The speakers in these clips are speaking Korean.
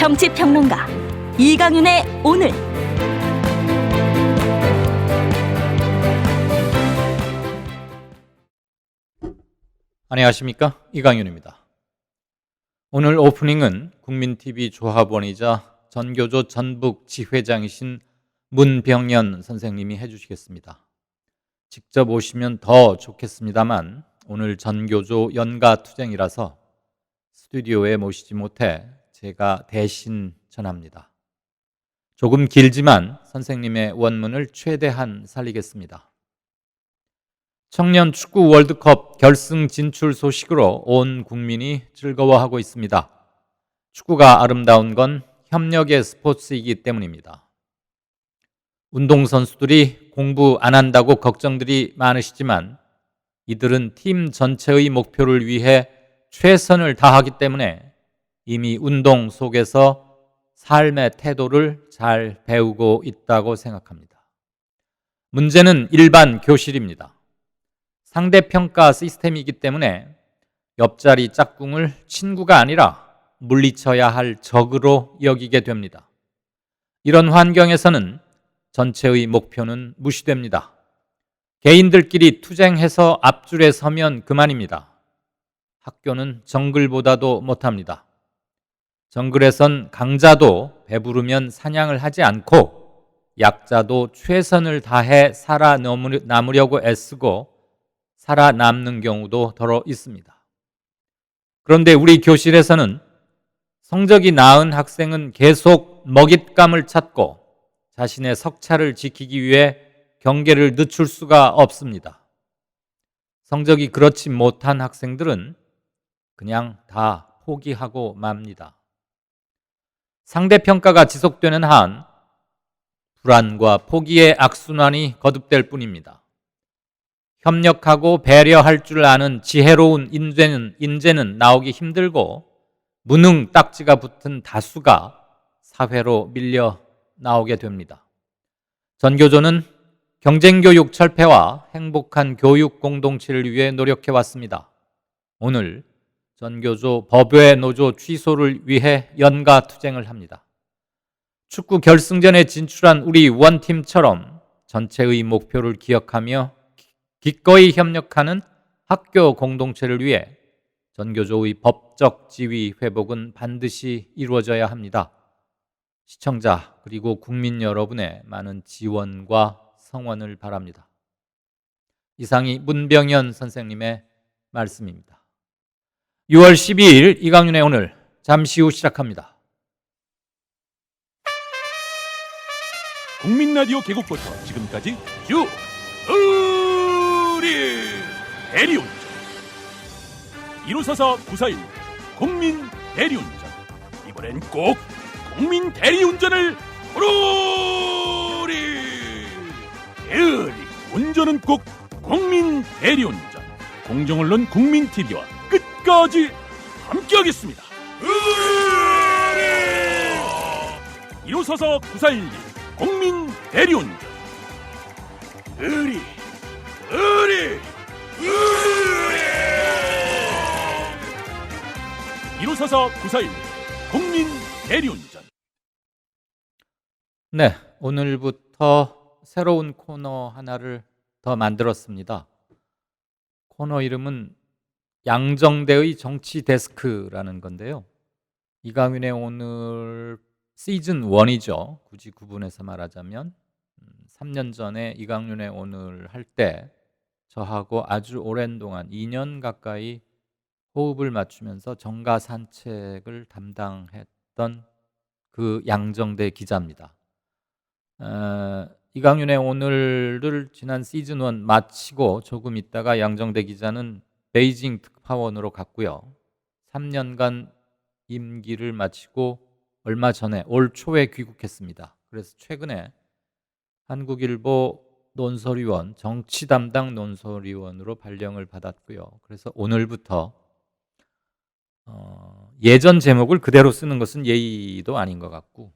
정치평론가 이강윤의 오늘. 안녕하십니까, 이강윤입니다. 오늘 오프닝은 국민TV 조합원이자 전교조 전북 지회장이신 문병연 선생님이 해주시겠습니다. 직접 오시면 더 좋겠습니다만 오늘 전교조 연가투쟁이라서 스튜디오에 모시지 못해 제가 대신 전합니다. 조금 길지만 선생님의 원문을 최대한 살리겠습니다. 청년 축구 월드컵 결승 진출 소식으로 온 국민이 즐거워하고 있습니다. 축구가 아름다운 건 협력의 스포츠이기 때문입니다. 운동선수들이 공부 안 한다고 걱정들이 많으시지만 이들은 팀 전체의 목표를 위해 최선을 다하기 때문에 이미 운동 속에서 삶의 태도를 잘 배우고 있다고 생각합니다. 문제는 일반 교실입니다. 상대평가 시스템이기 때문에 옆자리 짝꿍을 친구가 아니라 물리쳐야 할 적으로 여기게 됩니다. 이런 환경에서는 전체의 목표는 무시됩니다. 개인들끼리 투쟁해서 앞줄에 서면 그만입니다. 학교는 정글보다도 못합니다. 정글에선 강자도 배부르면 사냥을 하지 않고 약자도 최선을 다해 살아남으려고 애쓰고 살아남는 경우도 더러 있습니다. 그런데 우리 교실에서는 성적이 나은 학생은 계속 먹잇감을 찾고 자신의 석차를 지키기 위해 경계를 늦출 수가 없습니다. 성적이 그렇지 못한 학생들은 그냥 다 포기하고 맙니다. 상대평가가 지속되는 한 불안과 포기의 악순환이 거듭될 뿐입니다. 협력하고 배려할 줄 아는 지혜로운 인재는 나오기 힘들고 무능 딱지가 붙은 다수가 사회로 밀려 나오게 됩니다. 전교조는 경쟁교육 철폐와 행복한 교육 공동체를 위해 노력해 왔습니다. 오늘 전교조 법외 노조 취소를 위해 연가투쟁을 합니다. 축구 결승전에 진출한 우리 원팀처럼 전체의 목표를 기억하며 기꺼이 협력하는 학교 공동체를 위해 전교조의 법적 지위 회복은 반드시 이루어져야 합니다. 시청자 그리고 국민 여러분의 많은 지원과 성원을 바랍니다. 이상이 문병연 선생님의 말씀입니다. 6월 12일 이강윤의 오늘, 잠시 후 시작합니다. 국민라디오 개국부터 지금까지 쭉 우리 대리운전 1544-9416 국민 대리운전, 이번엔 꼭 국민 대리운전을 부르리. 대리 운전은 꼭 국민 대리운전. 공정언론 국민TV와 끝까지 함께하겠습니다. 1544-9416 국민 대리운전. 의리 1544-9416 국민 대리운전. 네, 오늘부터 새로운 코너 하나를 더 만들었습니다. 코너 이름은 양정대의 정치 데스크라는 건데요. 이강윤의 오늘 시즌 1이죠. 굳이 구분해서 말하자면 3년 전에 이강윤의 오늘 할 때 저하고 아주 오랜 동안 2년 가까이 호흡을 맞추면서 정가 산책을 담당했던 그 양정대 기자입니다. 이강윤의 오늘을 지난 시즌 1 마치고 조금 있다가 양정대 기자는 베이징 특파원으로 갔고요. 3년간 임기를 마치고 얼마 전에 올 초에 귀국했습니다. 그래서 최근에 한국일보 논설위원, 정치 담당 논설위원으로 발령을 받았고요. 그래서 오늘부터 예전 제목을 그대로 쓰는 것은 예의도 아닌 것 같고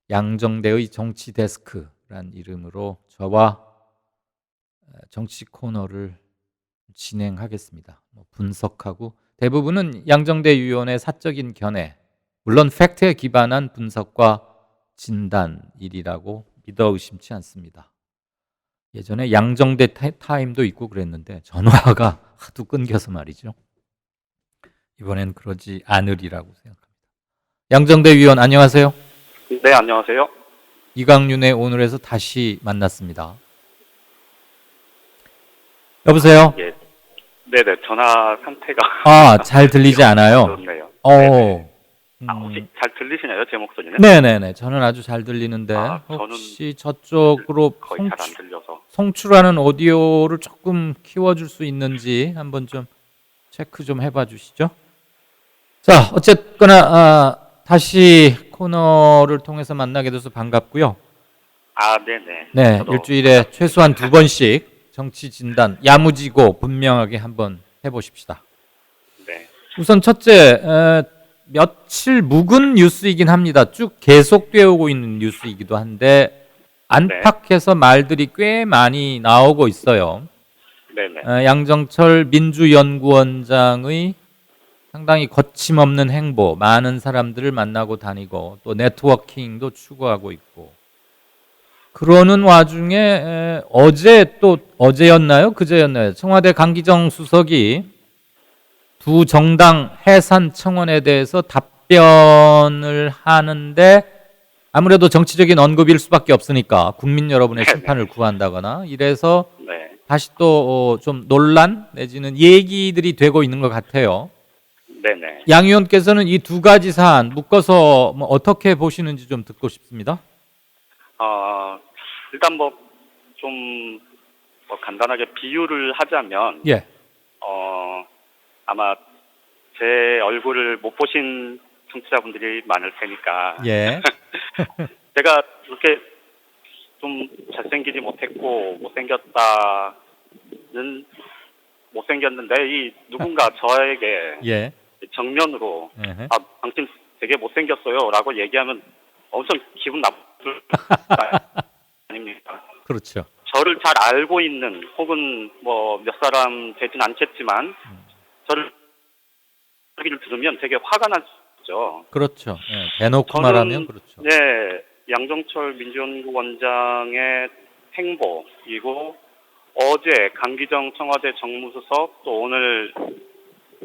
양정대의 정치 데스크란 이름으로 저와 정치 코너를 진행하겠습니다. 분석하고 대부분은 양정대 위원의 사적인 견해, 물론 팩트에 기반한 분석과 진단 일이라고 믿어 의심치 않습니다. 예전에 양정대 타임도 있고 그랬는데 전화가 하도 끊겨서 말이죠. 이번엔 그러지 않으리라고 생각합니다. 양정대 위원 안녕하세요. 네, 안녕하세요. 이강윤의 오늘에서 다시 만났습니다. 여보세요? 예. 네네, 전화 상태가. 잘 들리지 않아요? 좋네요. 혹시 잘 들리시나요, 제 목소리는? 네네네. 저는 아주 잘 들리는데 저는 혹시 저쪽으로 거의 잘 안 들려서. 송출하는 오디오를 조금 키워줄 수 있는지 한번 좀 체크 좀 해봐 주시죠. 자, 어쨌거나 다시 코너를 통해서 만나게 돼서 반갑고요. 네네. 네, 저도 일주일에 최소한 2번씩 정치 진단 야무지고 분명하게 한번 해보십시다. 네. 우선 첫째, 며칠 묵은 뉴스이긴 합니다. 쭉 계속되어 오고 있는 뉴스이기도 한데 안팎에서 말들이 꽤 많이 나오고 있어요. 네네. 양정철 민주연구원장의 상당히 거침없는 행보, 많은 사람들을 만나고 다니고 또 네트워킹도 추구하고 있고 그러는 와중에 어제였나요? 그제였나요? 청와대 강기정 수석이 두 정당 해산 청원에 대해서 답변을 하는데 아무래도 정치적인 언급일 수밖에 없으니까 국민 여러분의 심판을 구한다거나 이래서 네. 다시 또 좀 논란 내지는 얘기들이 되고 있는 것 같아요. 네네. 양 의원께서는 이 두 가지 사안 묶어서 뭐 어떻게 보시는지 좀 듣고 싶습니다. 일단 좀 간단하게 비유를 하자면, 예. 아마 제 얼굴을 못 보신 청취자분들이 많을 테니까. 예. 제가 이렇게 좀 잘생기지 못했고 못생겼는데 이 누군가 저에게 예. 정면으로 에헤. 당신 되게 못생겼어요라고 얘기하면 엄청 기분 나쁠 아닙니까? 그렇죠. 저를 잘 알고 있는 혹은 몇 사람 되진 않겠지만 저를 얘기를 들으면 되게 화가 나죠. 그렇죠. 예. 대놓고 저는, 말하면 그렇죠. 네, 양정철 민주연구원장의 행보 그리고 어제 강기정 청와대 정무수석 또 오늘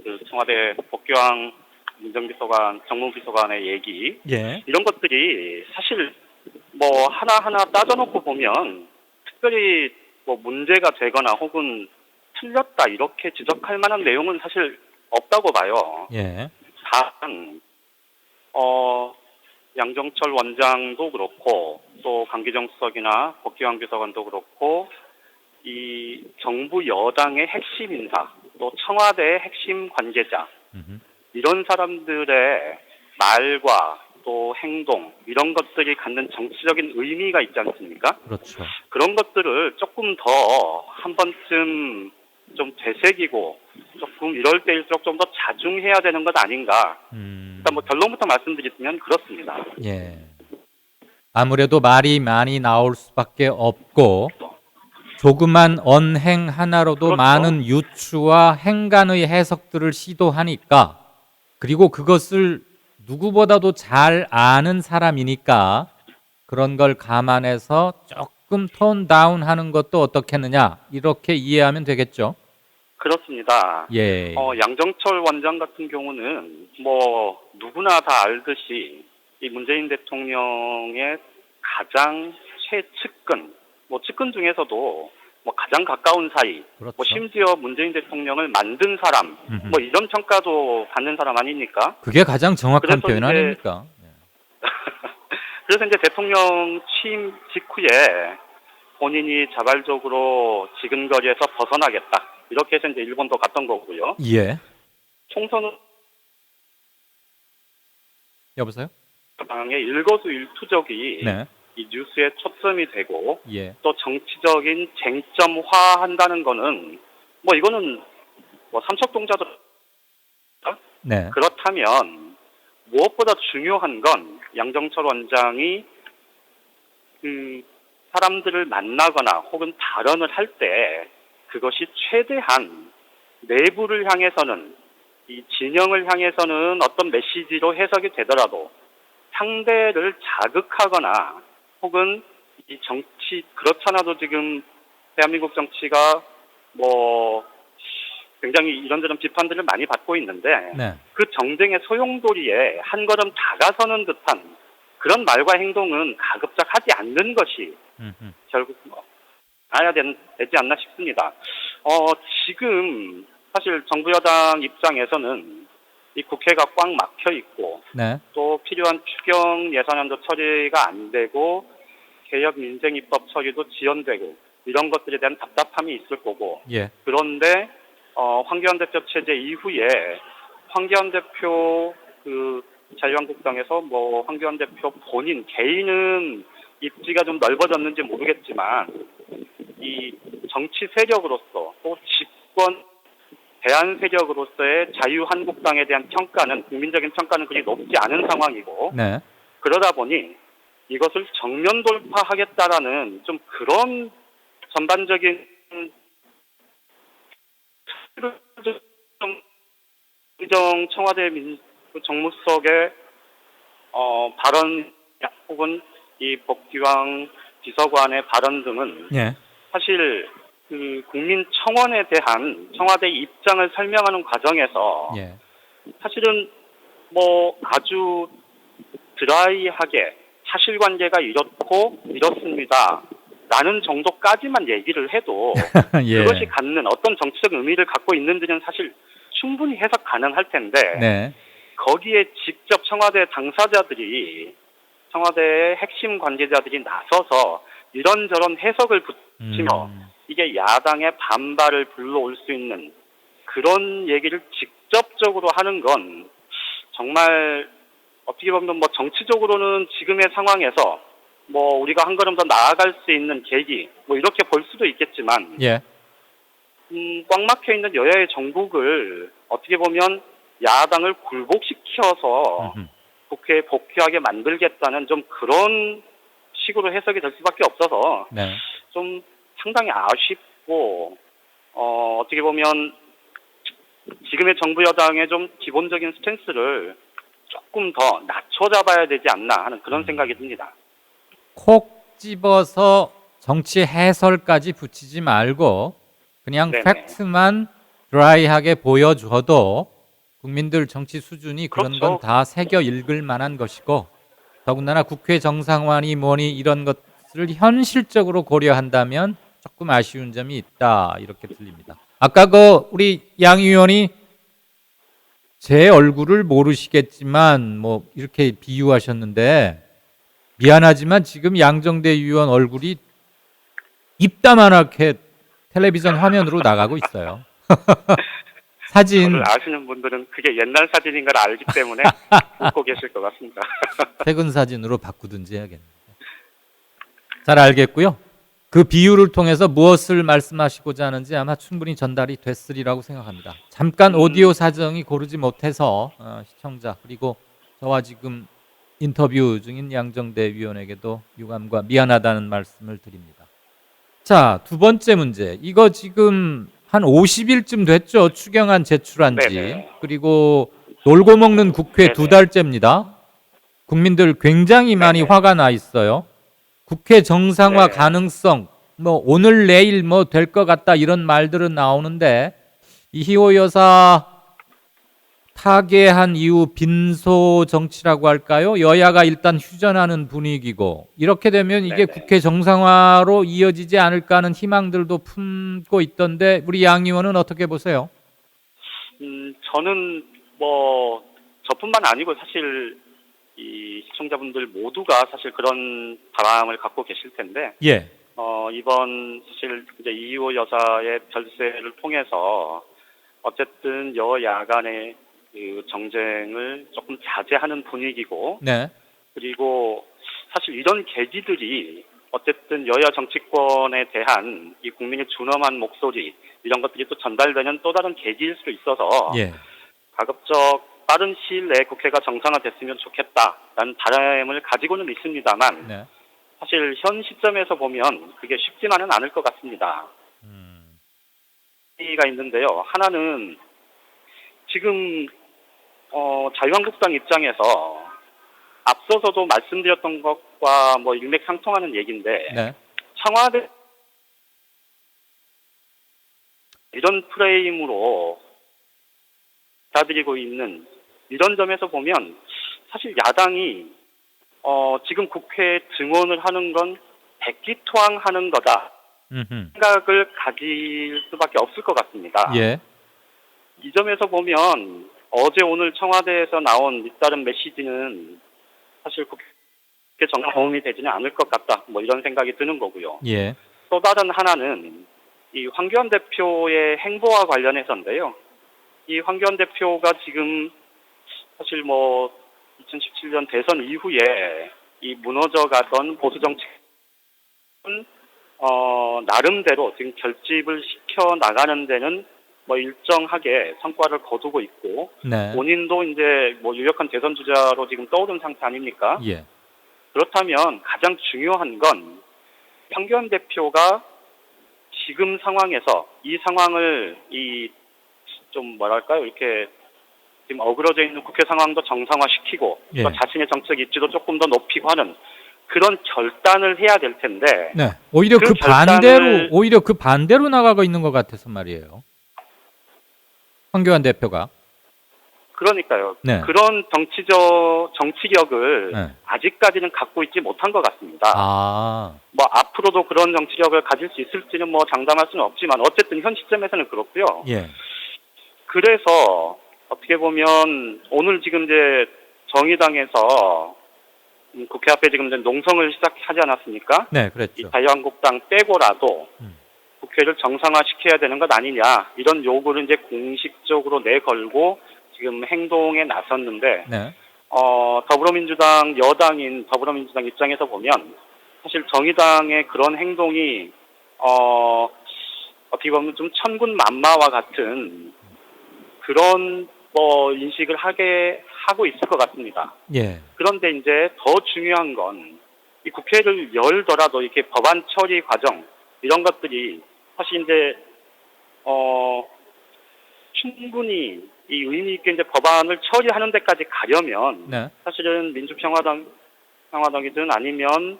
그 청와대 복교왕 민정비서관 정무비서관의 얘기 예. 이런 것들이 사실 하나하나 따져놓고 보면 특별히 문제가 되거나 혹은 틀렸다 이렇게 지적할 만한 내용은 사실 없다고 봐요. 예. 단 양정철 원장도 그렇고 또 강기정 수석이나 복귀왕 비서관도 그렇고 이 정부 여당의 핵심 인사 또 청와대의 핵심 관계자 이런 사람들의 말과 또 행동 이런 것들이 갖는 정치적인 의미가 있지 않습니까? 그렇죠. 그런 것들을 조금 더 한 번쯤 좀 되새기고 조금 이럴 때일수록 좀 더 자중해야 되는 것 아닌가. 일단 결론부터 말씀드리면 그렇습니다. 예. 아무래도 말이 많이 나올 수밖에 없고 조그만 언행 하나로도 그렇죠. 많은 유추와 행간의 해석들을 시도하니까 그리고 그것을 누구보다도 잘 아는 사람이니까 그런 걸 감안해서 조금 톤 다운하는 것도 어떻겠느냐 이렇게 이해하면 되겠죠. 그렇습니다. 예. 양정철 원장 같은 경우는 누구나 다 알듯이 이 문재인 대통령의 가장 최측근, 측근 중에서도 가장 가까운 사이, 그렇죠. 심지어 문재인 대통령을 만든 사람, 이런 평가도 받는 사람 아닙니까? 그게 가장 정확한 그래서 표현 이제 아닙니까? 그래서 이제 대통령 취임 직후에 본인이 자발적으로 지근거리에서 벗어나겠다. 이렇게 해서 이제 일본도 갔던 거고요. 예. 총선은 여보세요? 당의 일거수일투족이 네. 이 뉴스에 초점이 되고 예. 또 정치적인 쟁점화한다는 거는 이거는 삼척동자들 네. 그렇다면 무엇보다 중요한 건 양정철 원장이 사람들을 만나거나 혹은 발언을 할 때 그것이 최대한 내부를 향해서는 이 진영을 향해서는 어떤 메시지로 해석이 되더라도 상대를 자극하거나 혹은 이 정치 그렇잖아도 지금 대한민국 정치가 뭐 굉장히 이런저런 비판들을 많이 받고 있는데 네. 그 정쟁의 소용돌이에 한 걸음 다가서는 듯한 그런 말과 행동은 가급적 하지 않는 것이 결국 되지 않나 싶습니다. 지금 사실 정부 여당 입장에서는 이 국회가 꽉 막혀 있고 네. 또 필요한 추경 예산안도 처리가 안 되고 개혁 민생 입법 처리도 지연되고 이런 것들에 대한 답답함이 있을 거고 예. 그런데 황교안 대표 체제 이후에 황교안 대표 자유한국당에서 뭐 황교안 대표 본인 개인은 입지가 좀 넓어졌는지 모르겠지만 이 정치 세력으로서 또 집권 대한 세력으로서의 자유한국당에 대한 평가는 국민적인 평가는 그리 높지 않은 상황이고 네. 그러다 보니 이것을 정면 돌파하겠다라는 좀 그런 전반적인 의정 청와대 정무수석의 발언 혹은 이 복귀왕 비서관의 발언 등은 예. 사실 그 국민청원에 대한 청와대 입장을 설명하는 과정에서 예. 사실은 뭐 아주 드라이하게 사실관계가 이렇습니다. 라는 정도까지만 얘기를 해도 예. 그것이 갖는 어떤 정치적 의미를 갖고 있는지는 사실 충분히 해석 가능할 텐데 네. 거기에 직접 청와대 당사자들이 청와대의 핵심 관계자들이 나서서 이런저런 해석을 붙이며 이게 야당의 반발을 불러올 수 있는 그런 얘기를 직접적으로 하는 건 정말 어떻게 보면 뭐 정치적으로는 지금의 상황에서 뭐 우리가 한 걸음 더 나아갈 수 있는 계기 뭐 이렇게 볼 수도 있겠지만 예. 꽉 막혀 있는 여야의 정국을 어떻게 보면 야당을 굴복시켜서 국회에 복귀하게 만들겠다는 좀 그런 식으로 해석이 될 수밖에 없어서 네. 좀 상당히 아쉽고 어떻게 보면 지금의 정부 여당의 좀 기본적인 스탠스를 조금 더 낮춰 잡아야 되지 않나 하는 그런 생각이 듭니다. 콕 집어서 정치 해설까지 붙이지 말고 그냥 네네. 팩트만 드라이하게 보여줘도 국민들 정치 수준이 그런 그렇죠. 건 다 새겨 읽을 만한 것이고 더군다나 국회 정상화니 뭐니 이런 것을 현실적으로 고려한다면 조금 아쉬운 점이 있다 이렇게 들립니다. 아까 우리 양 의원이 제 얼굴을 모르시겠지만 뭐 이렇게 비유하셨는데 미안하지만 지금 양정대 의원 얼굴이 입다만하게 텔레비전 화면으로 나가고 있어요. 사진 저를 아시는 분들은 그게 옛날 사진인 걸 알기 때문에 웃고 계실 것 같습니다. 최근 사진으로 바꾸든지 해야겠네요. 잘 알겠고요. 그 비유를 통해서 무엇을 말씀하시고자 하는지 아마 충분히 전달이 됐으리라고 생각합니다. 잠깐 오디오 사정이 고르지 못해서 시청자 그리고 저와 지금 인터뷰 중인 양정대 위원에게도 유감과 미안하다는 말씀을 드립니다. 자, 두 번째 문제. 이거 지금 한 50일쯤 됐죠. 추경안 제출한 지. 네네. 그리고 놀고 먹는 국회 네네. 두 달째입니다. 국민들 굉장히 많이 네네. 화가 나 있어요. 국회 정상화 네. 가능성, 뭐 오늘 내일 뭐 될 것 같다 이런 말들은 나오는데 이희호 여사 타계한 이후 빈소 정치라고 할까요? 여야가 일단 휴전하는 분위기고 이렇게 되면 이게 네네. 국회 정상화로 이어지지 않을까 하는 희망들도 품고 있던데 우리 양 의원은 어떻게 보세요? 저는 뭐 저뿐만 아니고 사실 이 시청자분들 모두가 사실 그런 바람을 갖고 계실 텐데 예. 이번 사실 이제 이희호 여사의 별세를 통해서 어쨌든 여야 간의 그 정쟁을 조금 자제하는 분위기고 네. 그리고 사실 이런 계기들이 어쨌든 여야 정치권에 대한 이 국민의 준엄한 목소리 이런 것들이 또 전달되는 또 다른 계기일 수 있어서 예. 가급적 빠른 시일 내에 국회가 정상화됐으면 좋겠다라는 바람을 가지고는 있습니다만 네. 사실 현 시점에서 보면 그게 쉽지만은 않을 것 같습니다. 가 있는데요. 하나는 지금 자유한국당 입장에서 앞서서도 말씀드렸던 것과 뭐 일맥상통하는 얘기인데 네. 청와대 이런 프레임으로 받아들이고 있는 이런 점에서 보면 사실 야당이 지금 국회에 증언을 하는 건 백기토항하는 거다 음흠. 생각을 가질 수밖에 없을 것 같습니다. 예. 이 점에서 보면 어제 오늘 청와대에서 나온 잇따른 메시지는 사실 국회 정상 도움이 되지는 않을 것 같다. 뭐 이런 생각이 드는 거고요. 예. 또 다른 하나는 이 황교안 대표의 행보와 관련해서인데요. 이 황교안 대표가 지금 사실 뭐 2017년 대선 이후에 이 무너져가던 보수 정책은 나름대로 지금 결집을 시켜 나가는 데는 뭐 일정하게 성과를 거두고 있고 네. 본인도 이제 뭐 유력한 대선 주자로 지금 떠오른 상태 아닙니까? 예. 그렇다면 가장 중요한 건 황교안 대표가 지금 상황에서 이 상황을 좀 뭐랄까요 이렇게 지금 어그러져 있는 국회 상황도 정상화시키고 예. 또 자신의 정책 입지도 조금 더 높이고 하는 그런 결단을 해야 될 텐데 네. 오히려 그 오히려 그 반대로 나가고 있는 것 같아서 말이에요. 황교안 대표가. 그러니까요. 네. 그런 정치력을 네. 아직까지는 갖고 있지 못한 것 같습니다. 아. 뭐 앞으로도 그런 정치력을 가질 수 있을지는 뭐 장담할 수는 없지만 어쨌든 현 시점에서는 그렇고요. 예. 그래서 어떻게 보면 오늘 지금 이제 정의당에서 국회 앞에 지금 이제 농성을 시작하지 않았습니까? 네, 이 그랬죠. 자유한국당 빼고라도 음. 국회를 정상화시켜야 되는 것 아니냐 이런 요구를 이제 공식적으로 내걸고 지금 행동에 나섰는데 네. 더불어민주당 여당인 더불어민주당 입장에서 보면 사실 정의당의 그런 행동이 어떻게 보면 좀 천군만마와 같은 그런 뭐 인식을 하고 있을 것 같습니다. 예. 그런데 이제 더 중요한 건 이 국회를 열더라도 이렇게 법안 처리 과정 이런 것들이 사실 이제 충분히 이 의미 있게 이제 법안을 처리하는 데까지 가려면 네. 사실은 민주평화당이든 아니면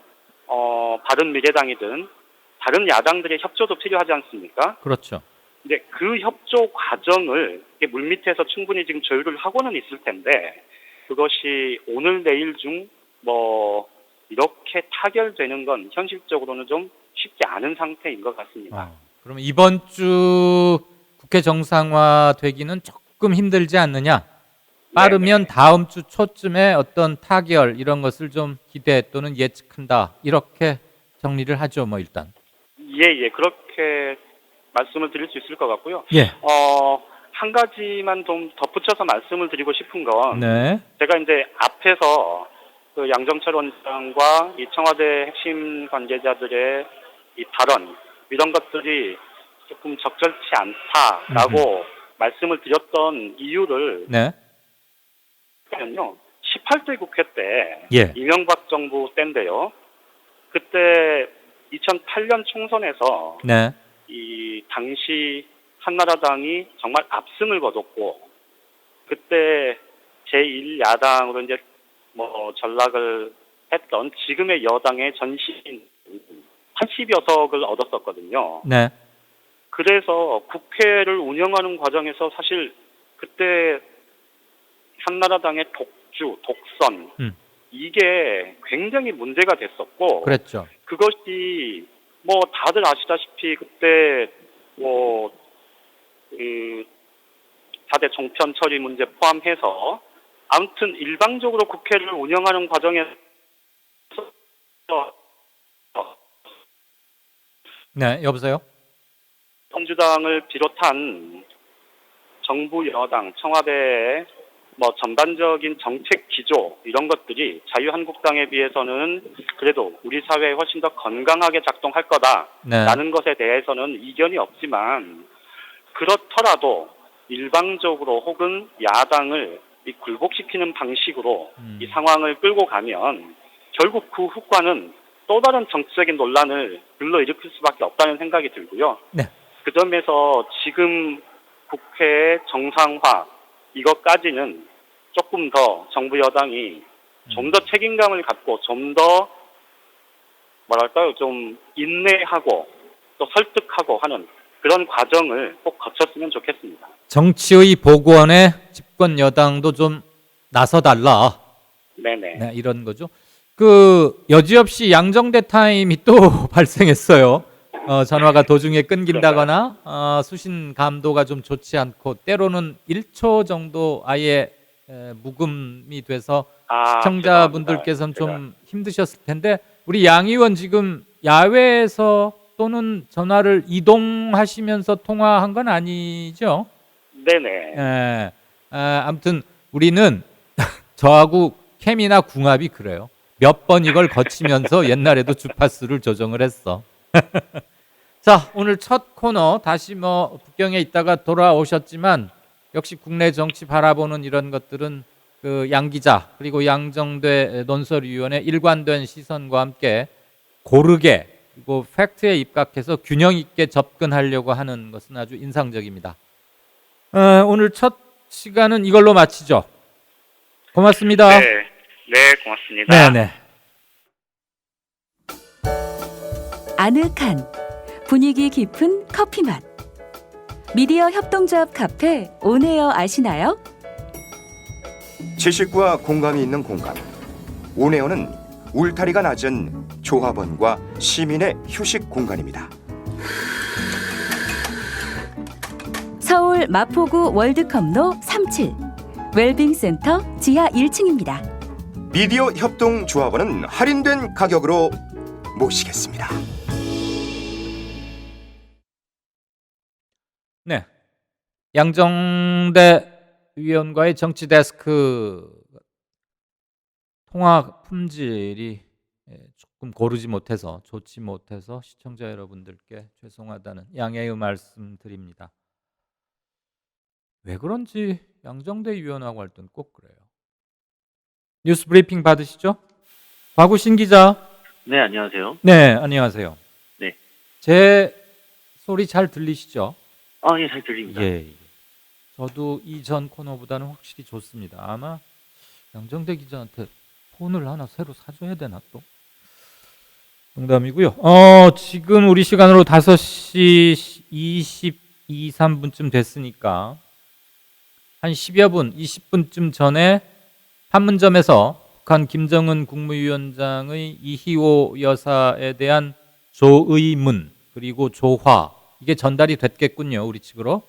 바른미래당이든 다른 야당들의 협조도 필요하지 않습니까? 그렇죠. 이제 그 협조 과정을 물밑에서 충분히 지금 조율을 하고는 있을 텐데 그것이 오늘 내일 중 뭐 이렇게 타결되는 건 현실적으로는 좀 쉽지 않은 상태인 것 같습니다. 그럼 이번 주 국회 정상화 되기는 조금 힘들지 않느냐? 빠르면 다음 주 초쯤에 어떤 타결 이런 것을 좀 기대 또는 예측한다. 이렇게 정리를 하죠, 뭐 일단. 예, 그렇게 말씀을 드릴 수 있을 것 같고요. 예. 한 가지만 좀 덧붙여서 말씀을 드리고 싶은 건 네. 제가 이제 앞에서 그 양정철 원장과 이 청와대 핵심 관계자들의 이 발언 이런 것들이 조금 적절치 않다라고 말씀을 드렸던 이유를 네. 보면요. 18대 국회 때 예. 이명박 정부 때인데요. 그때 2008년 총선에서 네. 이 당시 한나라당이 정말 압승을 거뒀고 그때 제1야당으로 이제 뭐 전락을 했던 지금의 여당의 전신 80여 석을 얻었었거든요. 네. 그래서 국회를 운영하는 과정에서 사실 그때 한나라당의 독주, 독선 이게 굉장히 문제가 됐었고 그랬죠. 그것이 뭐 다들 아시다시피 그때 뭐 그 4대 종편 처리 문제 포함해서 아무튼 일방적으로 국회를 운영하는 과정에서 네, 여보세요? 민주당을 비롯한 정부 여당, 청와대의 뭐 전반적인 정책 기조 이런 것들이 자유한국당에 비해서는 그래도 우리 사회에 훨씬 더 건강하게 작동할 거다라는 것에 대해서는 이견이 없지만 그렇더라도 일방적으로 혹은 야당을 굴복시키는 방식으로 이 상황을 끌고 가면 결국 그 후과는 또 다른 정치적인 논란을 불러일으킬 수밖에 없다는 생각이 들고요. 네. 그 점에서 지금 국회의 정상화 이것까지는 조금 더 정부 여당이 좀 더 책임감을 갖고 좀 더 뭐랄까요, 좀 인내하고 또 설득하고 하는 그런 과정을 꼭 거쳤으면 좋겠습니다. 정치의 복원에 집권 여당도 좀 나서달라. 네네. 네, 이런 거죠. 그 여지없이 양정대 타임이 또 발생했어요. 전화가 도중에 끊긴다거나 수신 감도가 좀 좋지 않고 때로는 1초 정도 아예 묵음이 돼서 시청자분들께서는 좀 힘드셨을 텐데 우리 양 의원 지금 야외에서 또는 전화를 이동하시면서 통화한 건 아니죠? 네네. 예. 아무튼 우리는 저하고 캠이나 궁합이 그래요. 몇 번 이걸 거치면서 옛날에도 주파수를 조정을 했어. 자, 오늘 첫 코너 다시 뭐 북경에 있다가 돌아오셨지만 역시 국내 정치 바라보는 이런 것들은 그 양 기자 그리고 양정대 논설위원회 일관된 시선과 함께 고르게 그리고 팩트에 입각해서 균형 있게 접근하려고 하는 것은 아주 인상적입니다. 오늘 첫 시간은 이걸로 마치죠. 고맙습니다. 네, 고맙습니다. 네네. 아늑한 분위기 깊은 커피 맛. 미디어 협동조합 카페 온에어 아시나요? 지식과 공감이 있는 공간. 온에어는 울타리가 낮은 조합원과 시민의 휴식 공간입니다. 서울 마포구 월드컵로 37 웰빙센터 지하 1층입니다. 미디어 협동 조합원은 할인된 가격으로 모시겠습니다. 네. 양정대 위원과의 정치 데스크 통화 품질이 조금 고르지 못해서 좋지 못해서 시청자 여러분들께 죄송하다는 양해의 말씀 드립니다. 왜 그런지 양정대 위원하고 할 땐 꼭 그래요. 뉴스 브리핑 받으시죠? 박우신 기자. 네, 안녕하세요. 네, 안녕하세요. 네. 제 소리 잘 들리시죠? 예, 잘 들립니다. 예. 저도 이전 코너보다는 확실히 좋습니다. 아마 양정대 기자한테 폰을 하나 새로 사줘야 되나 또? 농담이고요. 지금 우리 시간으로 5시 22, 3분쯤 됐으니까 한 10여 분, 20분쯤 전에 판문점에서 북한 김정은 국무위원장의 이희호 여사에 대한 조의문 그리고 조화 이게 전달이 됐겠군요, 우리 측으로.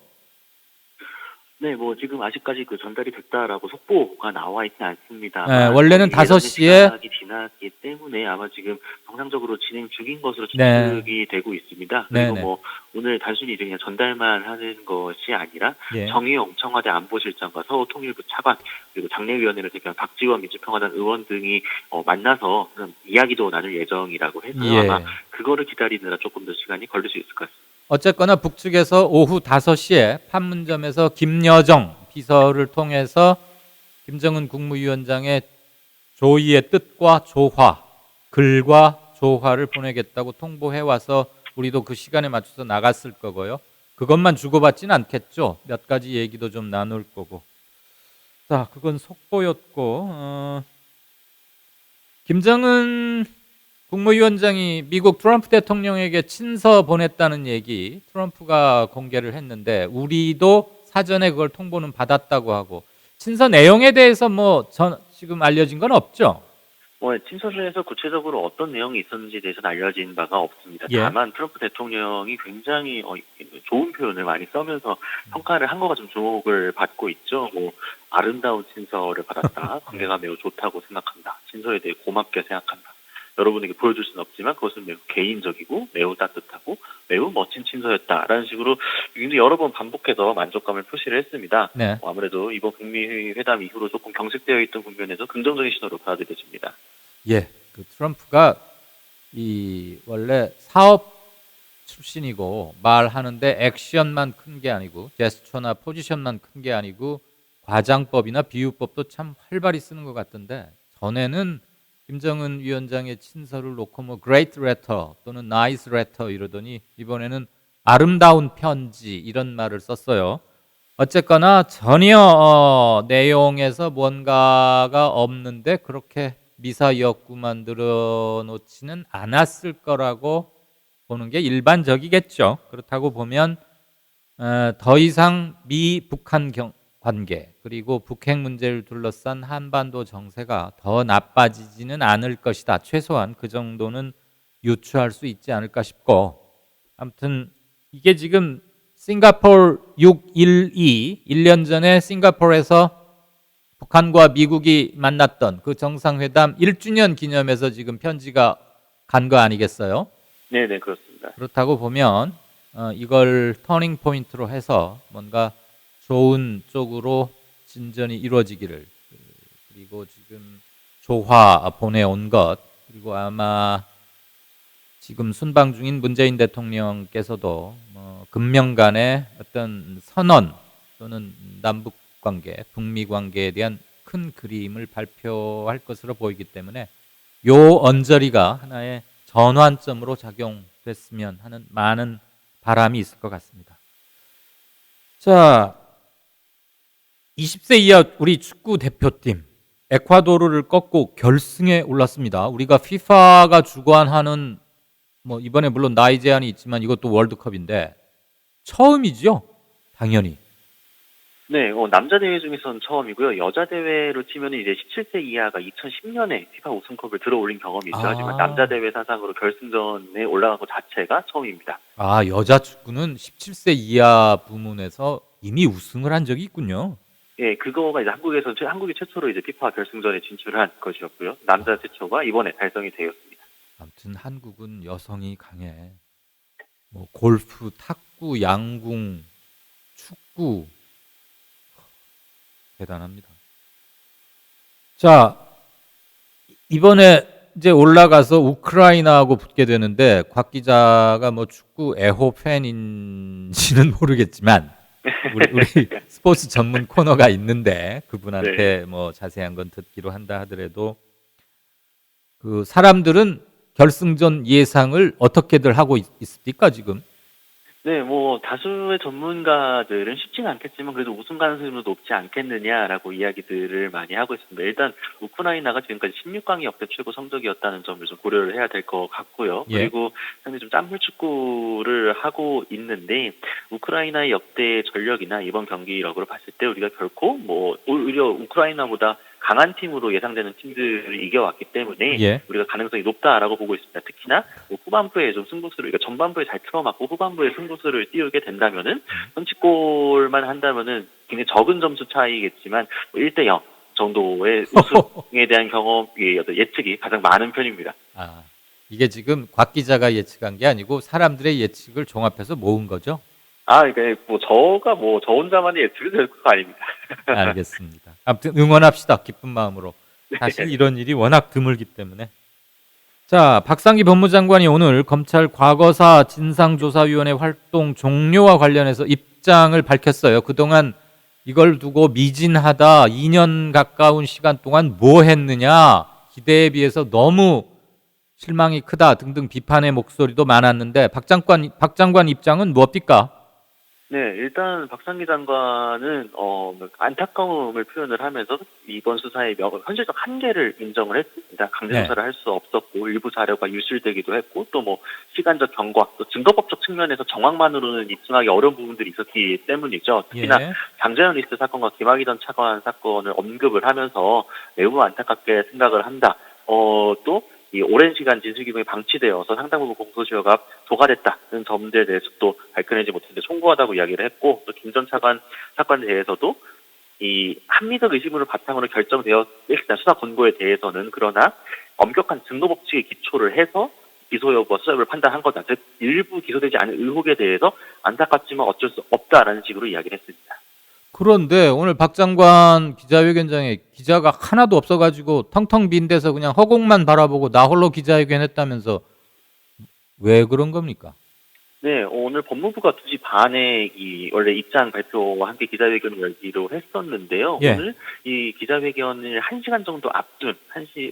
네, 뭐 지금 아직까지 그 전달이 됐다라고 속보가 나와 있지 않습니다. 네, 원래는 5시에 시간이 지났기 때문에 아마 지금 정상적으로 진행 중인 것으로 네. 추측이 되고 있습니다. 그리고 네네. 뭐 오늘 단순히 이제 그냥 전달만 하는 것이 아니라 예. 정의용 청와대 안보실장과 서울통일부 차관 그리고 장례위원회를 대표한 박지원 민주평화당 의원 등이 만나서 그런 이야기도 나눌 예정이라고 해서 예. 아마 그거를 기다리느라 조금 더 시간이 걸릴 수 있을 것 같습니다. 어쨌거나 북측에서 오후 5시에 판문점에서 김여정 비서를 통해서 김정은 국무위원장의 조의의 뜻과 조화, 글과 조화를 보내겠다고 통보해와서 우리도 그 시간에 맞춰서 나갔을 거고요. 그것만 주고받지는 않겠죠. 몇 가지 얘기도 좀 나눌 거고. 자, 그건 속보였고 김정은 국무위원장이 미국 트럼프 대통령에게 친서 보냈다는 얘기 트럼프가 공개를 했는데 우리도 사전에 그걸 통보는 받았다고 하고 친서 내용에 대해서 지금 알려진 건 없죠? 친서에서 구체적으로 어떤 내용이 있었는지에 대해서는 알려진 바가 없습니다. 예. 다만 트럼프 대통령이 굉장히 좋은 표현을 많이 써면서 평가를 한 거가 좀 주목을 받고 있죠. 뭐 아름다운 친서를 받았다. 관계가 매우 좋다고 생각한다. 친서에 대해 고맙게 생각한다. 여러분에게 보여줄 수는 없지만 그것은 매우 개인적이고 매우 따뜻하고 매우 멋진 친서였다라는 식으로 굉장히 여러 번 반복해서 만족감을 표시를 했습니다. 네. 아무래도 이번 북미 회담 이후로 조금 경색되어 있던 국면에서 긍정적인 신호로 받아들여집니다. 예, 그 트럼프가 원래 사업 출신이고 말하는데 액션만 큰 게 아니고 제스처나 포지션만 큰 게 아니고 과장법이나 비유법도 참 활발히 쓰는 것 같던데 전에는 김정은 위원장의 친서를 놓고 뭐 great letter 또는 nice letter 이러더니 이번에는 아름다운 편지 이런 말을 썼어요. 어쨌거나 전혀 내용에서 뭔가가 없는데 그렇게 미사여구만 늘어놓지는 않았을 거라고 보는 게 일반적이겠죠. 그렇다고 보면 더 이상 미-북한 관계 그리고 북핵 문제를 둘러싼 한반도 정세가 더 나빠지지는 않을 것이다. 최소한 그 정도는 유추할 수 있지 않을까 싶고, 아무튼 이게 지금 싱가포르 612 1년 전에 싱가포르에서 북한과 미국이 만났던 그 정상회담 1주년 기념해서 지금 편지가 간 거 아니겠어요? 네네, 그렇습니다. 그렇다고 보면 이걸 터닝 포인트로 해서 뭔가 좋은 쪽으로 진전이 이루어지기를, 그리고 지금 조화 보내온 것, 그리고 아마 지금 순방 중인 문재인 대통령께서도 금명 간의 어떤 선언 또는 남북 관계, 북미 관계에 대한 큰 그림을 발표할 것으로 보이기 때문에 요 언저리가 하나의 전환점으로 작용됐으면 하는 많은 바람이 있을 것 같습니다. 자, 20세 이하 우리 축구 대표팀 에콰도르를 꺾고 결승에 올랐습니다. 우리가 FIFA가 주관하는 뭐 이번에 물론 나이 제한이 있지만 이것도 월드컵인데 처음이죠, 당연히. 네, 남자 대회 중에서는 처음이고요. 여자 대회로 치면 이제 17세 이하가 2010년에 피파 우승컵을 들어올린 경험이 있죠. 하지만 남자 대회 사상으로 결승전에 올라간 것 자체가 처음입니다. 아, 여자 축구는 17세 이하 부문에서 이미 우승을 한 적이 있군요. 예, 그거가 이제 한국이 최초로 이제 피파 결승전에 진출한 것이었고요. 남자 최초가 이번에 달성이 되었습니다. 아무튼 한국은 여성이 강해. 뭐 골프, 탁구, 양궁, 축구 대단합니다. 자, 이번에 이제 올라가서 우크라이나하고 붙게 되는데 곽 기자가 뭐 축구 애호 팬인지는 모르겠지만 우리 스포츠 전문 코너가 있는데 그분한테 뭐 자세한 건 듣기로 한다 하더라도 그 사람들은 결승전 예상을 어떻게들 하고 있습니까 지금? 네, 뭐 다수의 전문가들은 쉽지는 않겠지만 그래도 우승 가능성이 높지 않겠느냐라고 이야기들을 많이 하고 있습니다. 일단 우크라이나가 지금까지 16강이 역대 최고 성적이었다는 점을 좀 고려를 해야 될 것 같고요. 예. 그리고 상당히 좀 짠물 축구를 하고 있는데 우크라이나의 역대 전력이나 이번 경기력으로 봤을 때 우리가 결코 뭐 오히려 우크라이나보다 강한 팀으로 예상되는 팀들을 이겨왔기 때문에 예. 우리가 가능성이 높다라고 보고 있습니다. 특히나 뭐 후반부에 좀 승부수를, 그러니까 전반부에 잘 틀어맞고 후반부에 승부수를 띄우게 된다면은 선취골만 한다면은 굉장히 적은 점수 차이겠지만 1대0 정도의 우승에 대한 경험의 어떤 예측이 가장 많은 편입니다. 아, 이게 지금 곽 기자가 예측한 게 아니고 사람들의 예측을 종합해서 모은 거죠? 그러니까 저 혼자만의 예측이 될 거 아닙니다. 알겠습니다. 아무튼 응원합시다. 기쁜 마음으로. 사실 이런 일이 워낙 드물기 때문에. 자, 박상기 법무장관이 오늘 검찰 과거사 진상조사위원회 활동 종료와 관련해서 입장을 밝혔어요. 그동안 이걸 두고 미진하다, 2년 가까운 시간 동안 뭐 했느냐, 기대에 비해서 너무 실망이 크다 등등 비판의 목소리도 많았는데 박 장관 입장은 무엇입니까? 네, 일단 박상기 장관은 안타까움을 표현을 하면서 이번 수사의 현실적 한계를 인정을 했습니다. 강제 수사를 할 수 없었고 일부 자료가 유출되기도 했고 또 뭐 시간적 경과 또 증거법적 측면에서 정황만으로는 입증하기 어려운 부분들이 있었기 때문이죠. 특히나 장재현 리스트 사건과 김학의 전 차관 사건을 언급을 하면서 매우 안타깝게 생각을 한다. 또 이 오랜 시간 진술기록이 방치되어서 상당 부분 공소시효가 도과됐다는 점들에 대해서 또 밝혀내지 못했는데 송구하다고 이야기를 했고 또 김 전 차관 사건에 대해서도 이 합리적 의심으로 바탕으로 결정되어 일단 수사 권고에 대해서는 그러나 엄격한 증거 법칙에 기초를 해서 기소 여부와 수사 여부를 판단한 거다. 즉 일부 기소되지 않은 의혹에 대해서 안타깝지만 어쩔 수 없다라는 식으로 이야기를 했습니다. 그런데 오늘 박 장관 기자회견장에 기자가 하나도 없어가지고 텅텅 빈 데서 그냥 허공만 바라보고 나 홀로 기자회견 했다면서 왜 그런 겁니까? 네, 오늘 법무부가 2시 반에 원래 입장 발표와 함께 기자회견을 열기로 했었는데요. 예. 오늘 이 기자회견을 1시간 정도 앞둔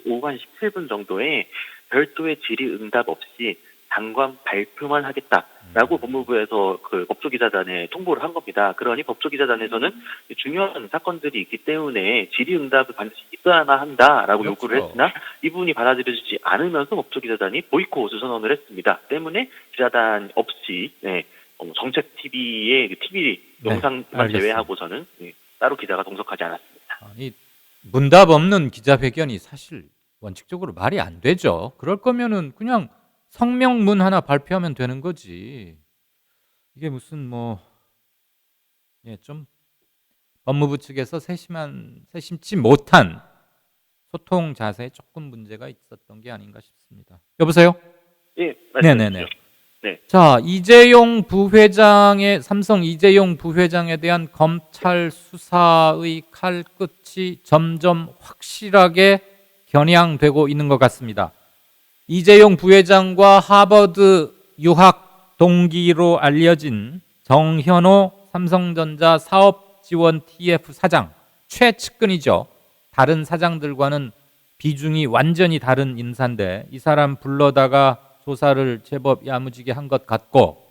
오후 1시 17분 정도에 별도의 질의 응답 없이 장관 발표만 하겠다라고 법무부에서 그 법조기자단에 통보를 한 겁니다. 그러니 법조기자단에서는 중요한 사건들이 있기 때문에 질의응답을 반드시 있어야만 한다라고 그렇죠. 요구를 했으나 이분이 받아들여지지 않으면서 법조기자단이 보이콧을 선언을 했습니다. 때문에 기자단 없이 정책 TV의 TV 영상만 알겠습니다. 제외하고서는 따로 기자가 동석하지 않았습니다. 아니, 문답 없는 기자회견이 사실 원칙적으로 말이 안 되죠. 그럴 거면은 그냥 성명문 하나 발표하면 되는 거지. 이게 무슨 좀 법무부 측에서 세심치 못한 소통 자세에 조금 문제가 있었던 게 아닌가 싶습니다. 여보세요? 예, 네네네. 말씀해 주시죠. 네. 자, 삼성 이재용 부회장에 대한 검찰 수사의 칼끝이 점점 확실하게 겨냥되고 있는 것 같습니다. 이재용 부회장과 하버드 유학 동기로 알려진 정현호 삼성전자 사업지원 TF 사장, 최측근이죠. 다른 사장들과는 비중이 완전히 다른 인사인데 이 사람 불러다가 조사를 제법 야무지게 한 것 같고,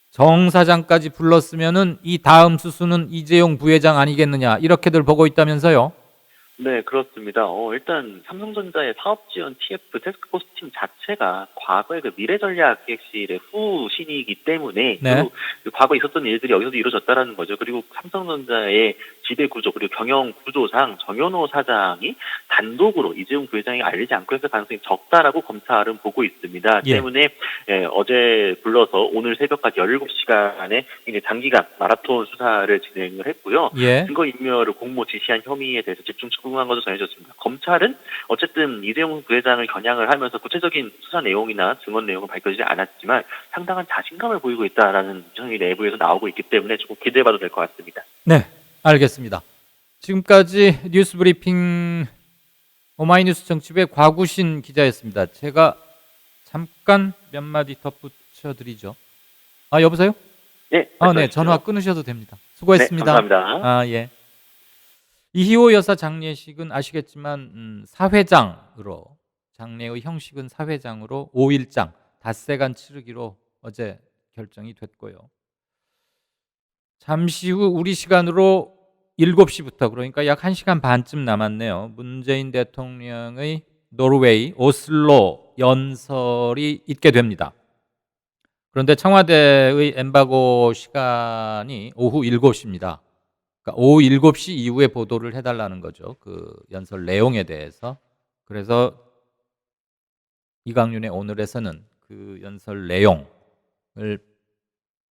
정 사장까지 불렀으면은 이 다음 수순은 이재용 부회장 아니겠느냐, 이렇게들 보고 있다면서요? 네, 그렇습니다. 일단 삼성전자의 사업지원 TF 태스크포스 팀 자체가 과거의 그 미래전략기획실의 후신이기 때문에 네. 그 과거에 있었던 일들이 여기서도 이루어졌다라는 거죠. 그리고 삼성전자의 지배 구조 그리고 경영 구조상 정현호 사장이 단독으로 이재용 부회장이 알리지 않고 했을 가능성이 적다라고 검찰은 보고 있습니다. 예. 때문에 어제 불러서 오늘 새벽까지 17시간의 굉장히 장기간 마라톤 수사를 진행을 했고요. 예. 증거인멸을 공모 지시한 혐의에 대해서 집중 추궁한 것으로 전해졌습니다. 검찰은 어쨌든 이재용 부회장을 겨냥을 하면서 구체적인 수사 내용이나 증언 내용은 밝혀지지 않았지만 상당한 자신감을 보이고 있다라는 정의 내부에서 나오고 있기 때문에 조금 기대해봐도 될 것 같습니다. 네, 알겠습니다. 지금까지 뉴스브리핑 오마이뉴스 정치부의 곽우신 기자였습니다. 제가 잠깐 몇 마디 덧붙여드리죠. 여보세요? 네. 네, 전화 끊으셔도 됩니다. 수고했습니다. 네, 감사합니다. 예. 이희호 여사 장례식은 아시겠지만 사회장으로, 장례의 형식은 사회장으로 5일장 닷새간 치르기로 어제 결정이 됐고요. 잠시 후 우리 시간으로 7시부터, 그러니까 약 1시간 반쯤 남았네요. 문재인 대통령의 노르웨이 오슬로 연설이 있게 됩니다. 그런데 청와대의 엠바고 시간이 오후 7시입니다. 그러니까 오후 7시 이후에 보도를 해달라는 거죠. 그 연설 내용에 대해서. 그래서 이강윤의 오늘에서는 그 연설 내용을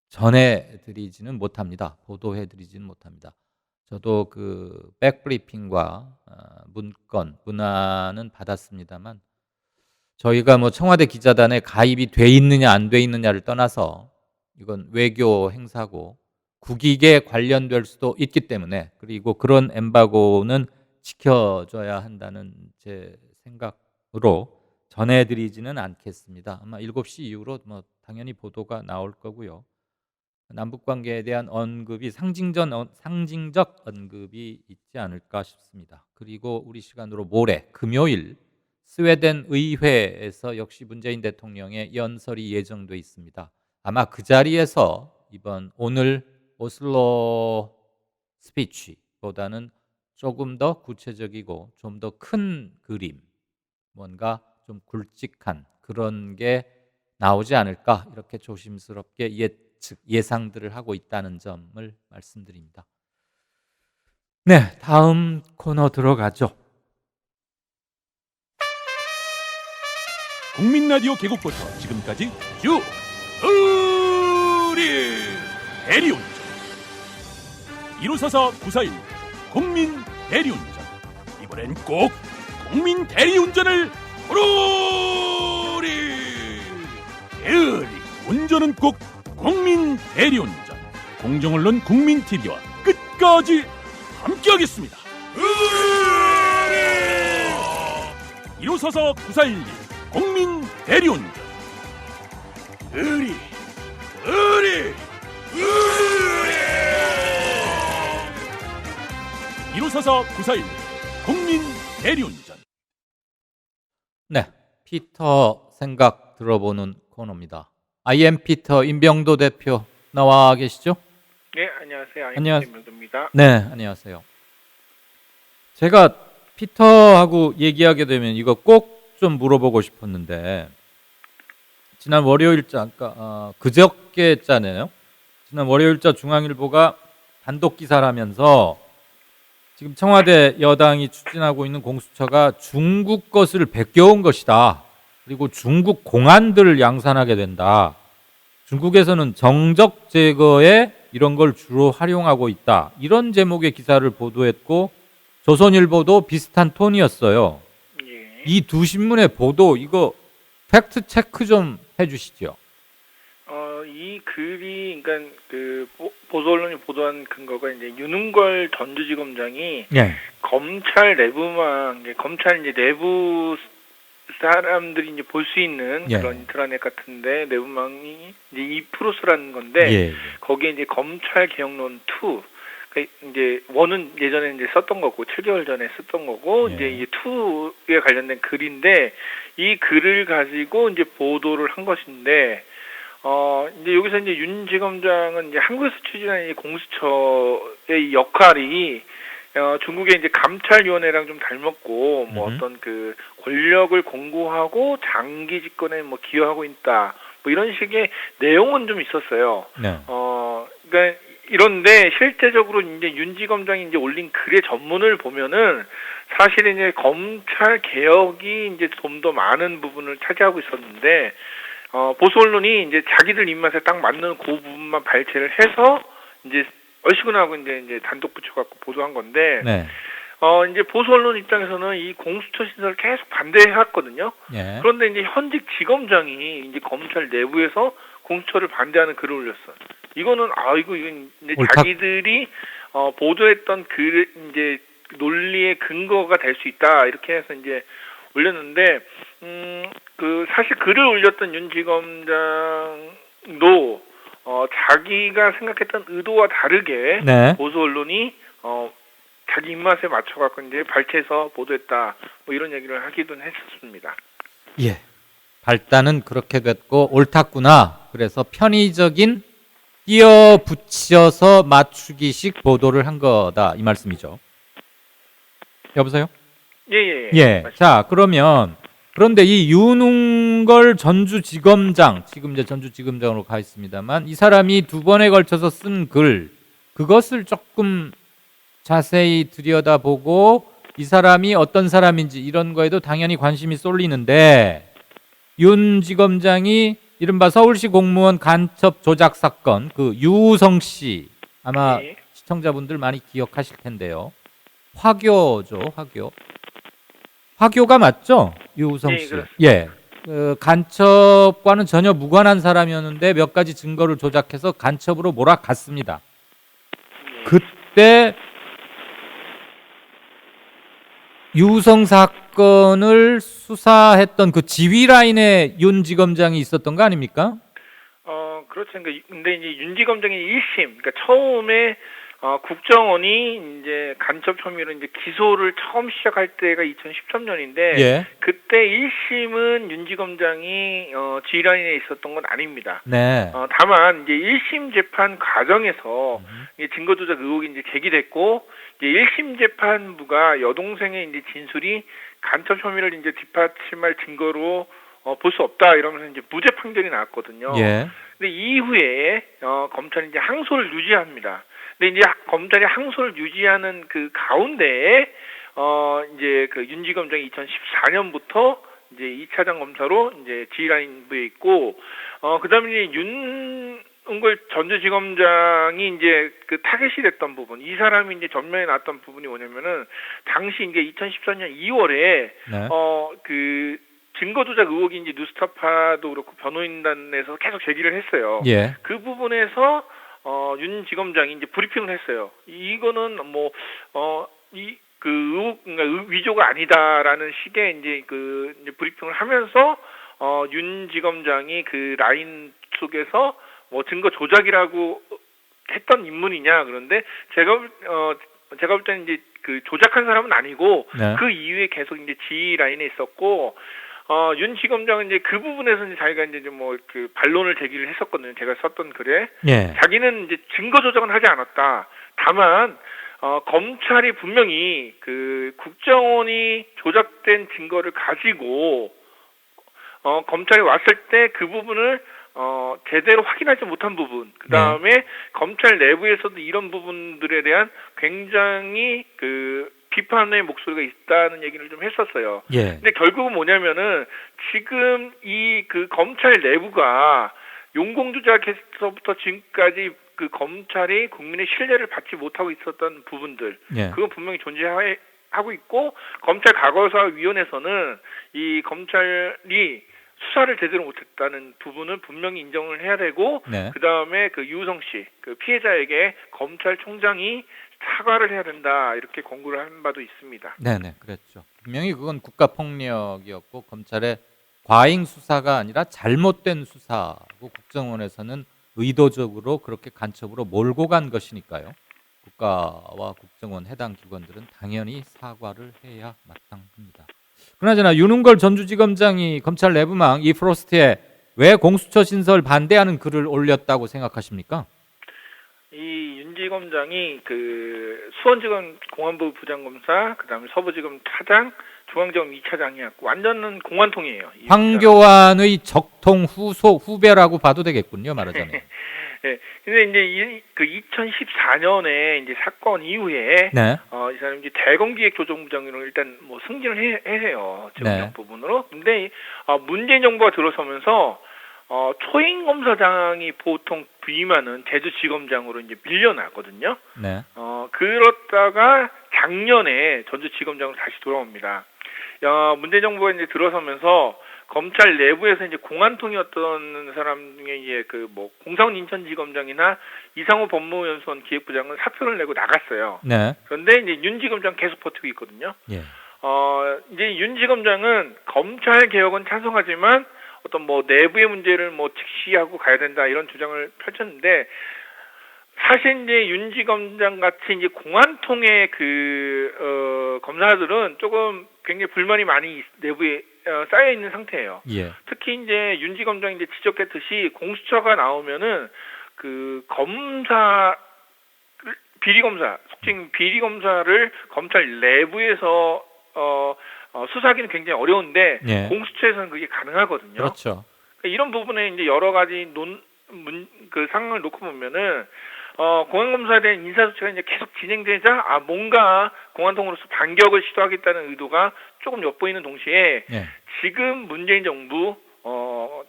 전해드리지는 못합니다. 보도해드리지는 못합니다. 저도 그 백브리핑과 문안은 받았습니다만 저희가 청와대 기자단에 가입이 돼 있느냐 안 돼 있느냐를 떠나서 이건 외교 행사고 국익에 관련될 수도 있기 때문에, 그리고 그런 엠바고는 지켜줘야 한다는 제 생각으로 전해드리지는 않겠습니다. 아마 7시 이후로 당연히 보도가 나올 거고요. 남북관계에 대한 언급이 상징적 언급이 있지 않을까 싶습니다. 그리고 우리 시간으로 모레 금요일 스웨덴 의회에서 역시 문재인 대통령의 연설이 예정돼 있습니다. 아마 그 자리에서 오늘 오슬로 스피치보다는 조금 더 구체적이고 좀 더 큰 그림, 뭔가 좀 굵직한 그런 게 나오지 않을까, 이렇게 조심스럽게 예상들을 하고 있다는 점을 말씀드립니다. 네, 다음 코너 들어가죠. 국민라디오 개국부터 지금까지 쭉 우리 대리운전 1호사사 941 국민 대리운전, 이번엔 꼭 국민 대리운전을 부르리. 게으리 운전은 꼭 국민 대리운전. 공정언론 국민TV와 끝까지 함께하겠습니다. 1호사사 941 국민 대리운전. 의리 1호사사 941 국민 대리운전. 네, 피터 생각 들어보는 코너입니다. IM 피터 임병도 대표 나와 계시죠? 네, 안녕하세요. 안녕하세요. 임병도입니다. 네, 안녕하세요. 제가 피터하고 얘기하게 되면 이거 꼭 좀 물어보고 싶었는데 지난 월요일자, 아까 그저께자네요. 지난 월요일자 중앙일보가 단독 기사를 하면서 지금 청와대 여당이 추진하고 있는 공수처가 중국 것을 베껴온 것이다. 그리고 중국 공안들을 양산하게 된다. 중국에서는 정적 제거에 이런 걸 주로 활용하고 있다. 이런 제목의 기사를 보도했고 조선일보도 비슷한 톤이었어요. 예. 이 두 신문의 보도 이거 팩트 체크 좀 해주시죠. 이 글이 그러니까 그 보수 언론이 보도한 근거가 이제 윤은걸 전주지검장이 네. 검찰 내부망, 검찰 이제 내부 사람들이 이제 볼 수 있는 예. 그런 인트라넷 같은데 내부망이 이제 이프로스라는 건데 예. 거기에 이제 검찰 개혁론 2 이제 원은 예전에 이제 썼던 거고 7개월 전에 썼던 거고 예. 이제 이 2에 관련된 글인데 이 글을 가지고 이제 보도를 한 것인데 이제 여기서 이제 윤 지검장은 이제 한국에서 추진하는 이 공수처의 역할이 중국의 이제 감찰위원회랑 좀 닮았고 뭐 어떤 그 권력을 공고하고 장기 집권에 뭐 기여하고 있다 뭐 이런 식의 내용은 좀 있었어요. 네. 그러니까 이런데 실제적으로 이제 윤 지검장이 이제 올린 글의 전문을 보면은 사실 이제 검찰 개혁이 이제 좀 더 많은 부분을 차지하고 있었는데 보수 언론이 이제 자기들 입맛에 딱 맞는 그 부분만 발췌를 해서 이제 얼씨구나하고 이제 단독 붙여갖고 보도한 건데 네. 이제 보수 언론 입장에서는 이 공수처 신설을 계속 반대해왔거든요. 예. 그런데 이제 현직 지검장이 이제 검찰 내부에서 공수처를 반대하는 글을 올렸어. 이거는 이건 이제 옳다. 자기들이 보도했던 글 이제 논리의 근거가 될 수 있다 이렇게 해서 이제 올렸는데 그 사실 글을 올렸던 윤 지검장도 자기가 생각했던 의도와 다르게 네. 보수 언론이 자기 입맛에 맞춰갖고 이제 발췌해서 보도했다 뭐 이런 얘기를 하기도 했었습니다. 예. 발단은 그렇게 됐고 옳았구나. 그래서 편의적인 띄어 붙여서 맞추기식 보도를 한 거다 이 말씀이죠. 여보세요? 예. 예. 자, 그런데 이 윤은걸 전주지검장, 지금 이제 전주지검장으로 가 있습니다만 이 사람이 두 번에 걸쳐서 쓴 글, 그것을 조금 자세히 들여다보고 이 사람이 어떤 사람인지 이런 거에도 당연히 관심이 쏠리는데 윤 지검장이 이른바 서울시 공무원 간첩 조작 사건 그 유우성 씨 아마 네. 시청자분들 많이 기억하실 텐데요. 화교죠, 화교. 화교가 맞죠? 유우성 네, 씨. 그렇습니다. 예. 그 간첩과는 전혀 무관한 사람이었는데 몇 가지 증거를 조작해서 간첩으로 몰아갔습니다. 그때 유우성 사건을 수사했던 그 지휘 라인에 윤 지검장이 있었던 거 아닙니까? 그렇죠. 그러니까 근데 이제 윤 지검장이 1심, 그러니까 처음에 국정원이 이제 간첩 혐의로 이제 기소를 처음 시작할 때가 2013년인데 예. 그때 1심은 윤 지검장이 지휘라인에 있었던 건 아닙니다. 네. 다만 이제 1심 재판 과정에서 이제 증거 조작 의혹이 이제 제기됐고 이제 1심 재판부가 여동생의 이제 진술이 간첩 혐의를 이제 뒷받침할 증거로 볼 수 없다 이러면서 이제 무죄 판결이 나왔거든요. 예. 근데 이후에 검찰이 이제 항소를 유지합니다. 근데 이제 검찰이 항소를 유지하는 그 가운데에 이제 그 윤 지검장이 2014년부터 이제 2차장 검사로 이제 지휘라인부에 있고 그다음에 이제 윤은걸 전주지검장이 이제 그 타겟이 됐던 부분, 이 사람이 이제 전면에 나왔던 부분이 뭐냐면은 당시 이제 2014년 2월에 네. 그 증거 조작 의혹이 이제 뉴스타파도 그렇고 변호인단에서 계속 제기를 했어요. 예. 그 부분에서 윤 지검장이 이제 브리핑을 했어요. 이거는 이 그 의혹, 그러니까 위조가 아니다라는 식의 이제 이제 브리핑을 하면서 윤 지검장이 그 라인 속에서 뭐 증거 조작이라고 했던 인물이냐. 그런데 제가 볼 때는 이제 그 조작한 사람은 아니고 네. 그 이후에 계속 이제 지휘 라인에 있었고 윤 지검장은 이제 그 부분에서 이제 자기가 이제 뭐 그 반론을 제기를 했었거든요. 제가 썼던 글에. 예. 자기는 이제 증거 조작은 하지 않았다. 다만 검찰이 분명히 그 국정원이 조작된 증거를 가지고 검찰이 왔을 때 그 부분을 제대로 확인하지 못한 부분, 그 다음에 검찰 내부에서도 이런 부분들에 대한 굉장히 그 비판의 목소리가 있다는 얘기를 좀 했었어요. 예. 근데 결국은 뭐냐면은 지금 이 그 검찰 내부가 용공조작에서부터 지금까지 그 검찰이 국민의 신뢰를 받지 못하고 있었던 부분들, 예. 그건 분명히 존재하고 있고, 검찰 과거사위원회에서는 이 검찰이 수사를 제대로 못했다는 부분을 분명히 인정을 해야 되고, 네. 그 다음에 그 유우성 씨, 그 피해자에게 검찰총장이 사과를 해야 된다, 이렇게 권고를 한 바도 있습니다. 네네, 그랬죠. 분명히 그건 국가폭력이었고 검찰의 과잉 수사가 아니라 잘못된 수사고 국정원에서는 의도적으로 그렇게 간첩으로 몰고 간 것이니까요. 국가와 국정원 해당 기관들은 당연히 사과를 해야 마땅합니다. 그나저나 윤은걸 전주지검장이 검찰 내부망 이 프로스트에 왜 공수처 신설 반대하는 글을 올렸다고 생각하십니까? 이 윤지검장이 그 수원지검 공안부 부장검사, 그다음에 서부지검 차장, 중앙지검 2차장이었고 완전은 공안통이에요. 황교안의 적통 후배라고 봐도 되겠군요, 말하자면. 네. 근데 이제 그 2014년에 이제 사건 이후에 네. 이 사람이 이제 대검기획조정부장으로 일단 뭐 승진을 해요. 지금 네. 부분으로. 근데 문재인 정부가 들어서면서 초임 검사장이 보통 부임하는 제주지검장으로 이제 밀려나거든요. 네. 그렇다가 작년에 전주지검장으로 다시 돌아옵니다. 문재인 정부가 이제 들어서면서 검찰 내부에서 이제 공안통이었던 사람 중에 이제 그 뭐 공사훈 인천지검장이나 이상호 법무연수원 기획부장은 사표를 내고 나갔어요. 네. 그런데 이제 윤 지검장 계속 버티고 있거든요. 예. 이제 윤 지검장은 검찰 개혁은 찬성하지만 어떤 뭐 내부의 문제를 뭐 직시하고 가야 된다 이런 주장을 펼쳤는데, 사실 이제 윤 지검장 같이 이제 공안통의 그 검사들은 조금 굉장히 불만이 많이 내부에 쌓여 있는 상태예요. 예. 특히 이제 윤 지검장이 이제 지적했듯이 공수처가 나오면은 그 비리검사, 속칭 비리검사를 검찰 내부에서 수사하기는 굉장히 어려운데 예. 공수처에서는 그게 가능하거든요. 그렇죠. 이런 부분에 이제 여러 가지 그 상황을 놓고 보면은 공안검사에 대한 인사조치가 이제 계속 진행되자 뭔가 공안통으로서 반격을 시도하겠다는 의도가 조금 엿보이는 동시에 예. 지금 문재인 정부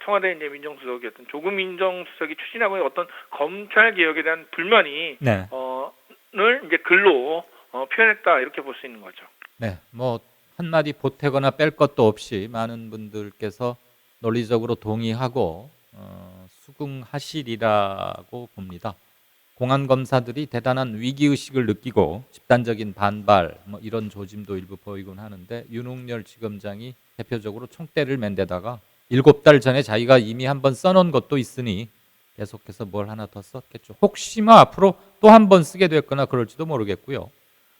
청와대 이제 민정수석이었던 조국 민정수석이 추진하고 있는 어떤 검찰 개혁에 대한 불만이 네. 를 이제 글로 표현했다 이렇게 볼 수 있는 거죠. 네. 뭐 한마디 보태거나 뺄 것도 없이 많은 분들께서 논리적으로 동의하고 수긍하시리라고 봅니다. 공안검사들이 대단한 위기의식을 느끼고 집단적인 반발 뭐 이런 조짐도 일부 보이곤 하는데, 윤웅열 지검장이 대표적으로 총대를 맨 데다가 7달 전에 자기가 이미 한번 써놓은 것도 있으니 계속해서 뭘 하나 더 썼겠죠. 혹시나 앞으로 또 한 번 쓰게 됐거나 그럴지도 모르겠고요.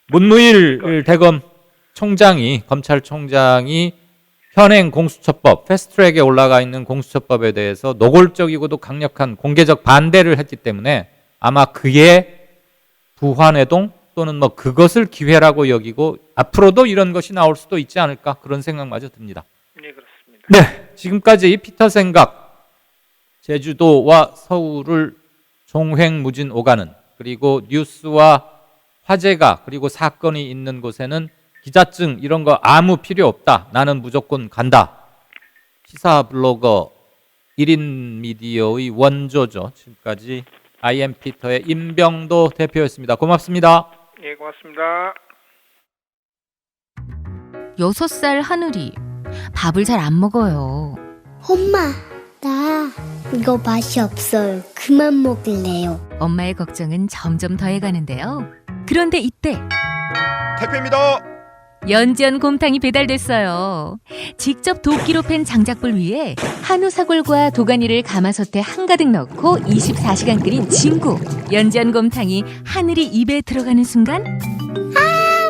문무일 대검 총장이, 검찰총장이 현행 공수처법, 패스트트랙에 올라가 있는 공수처법에 대해서 노골적이고도 강력한 공개적 반대를 했기 때문에 아마 그의 부환회동 또는 뭐 그것을 기회라고 여기고 앞으로도 이런 것이 나올 수도 있지 않을까, 그런 생각마저 듭니다. 네, 그렇습니다. 네, 지금까지 피터 생각, 제주도와 서울을 종횡무진 오가는, 그리고 뉴스와 화제가 그리고 사건이 있는 곳에는 기자증 이런 거 아무 필요 없다, 나는 무조건 간다, 시사 블로거 1인 미디어의 원조죠. 지금까지 IM 피터의 임병도 대표였습니다. 고맙습니다. 예, 고맙습니다. 6살 하늘이 밥을 잘 안 먹어요. 엄마, 나 이거 맛이 없어요. 그만 먹을래요. 엄마의 걱정은 점점 더해가는데요. 그런데 이때 택배입니다. 연지연 곰탕이 배달됐어요. 직접 도끼로 팬 장작불 위에 한우 사골과 도가니를 가마솥에 한가득 넣고 24시간 끓인 진국. 연지연 곰탕이 하늘이 입에 들어가는 순간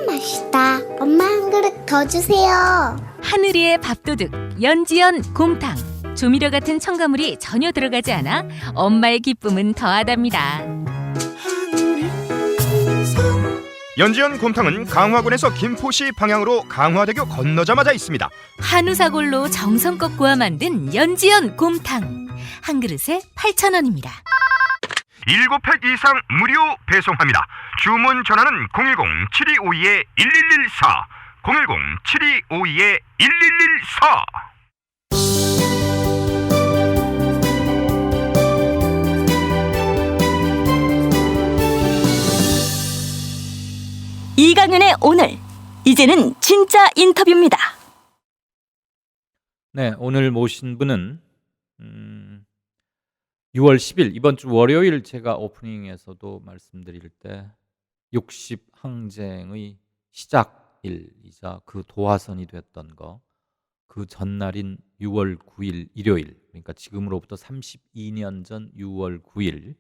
맛있다. 엄마 한 그릇 더 주세요. 하늘이의 밥도둑 연지연 곰탕. 조미료 같은 첨가물이 전혀 들어가지 않아 엄마의 기쁨은 더하답니다. 연지연 곰탕은 강화군에서 김포시 방향으로 강화대교 건너자마자 있습니다. 한우 사골로 정성껏 구워 만든 연지연 곰탕. 한 그릇에 8,000원입니다. 7팩 이상 무료 배송합니다. 주문 전화는 010-7252-1114 010-7252-1114. 이강윤의 오늘, 이제는 진짜 인터뷰입니다. 네, 오늘 모신 분은 6월 10일 이번 주 월요일 제가 오프닝에서도 말씀드릴 때 60 항쟁의 시작일이자 그 도화선이 됐던 거, 그 전날인 6월 9일 일요일, 그러니까 지금으로부터 32년 전 6월 9일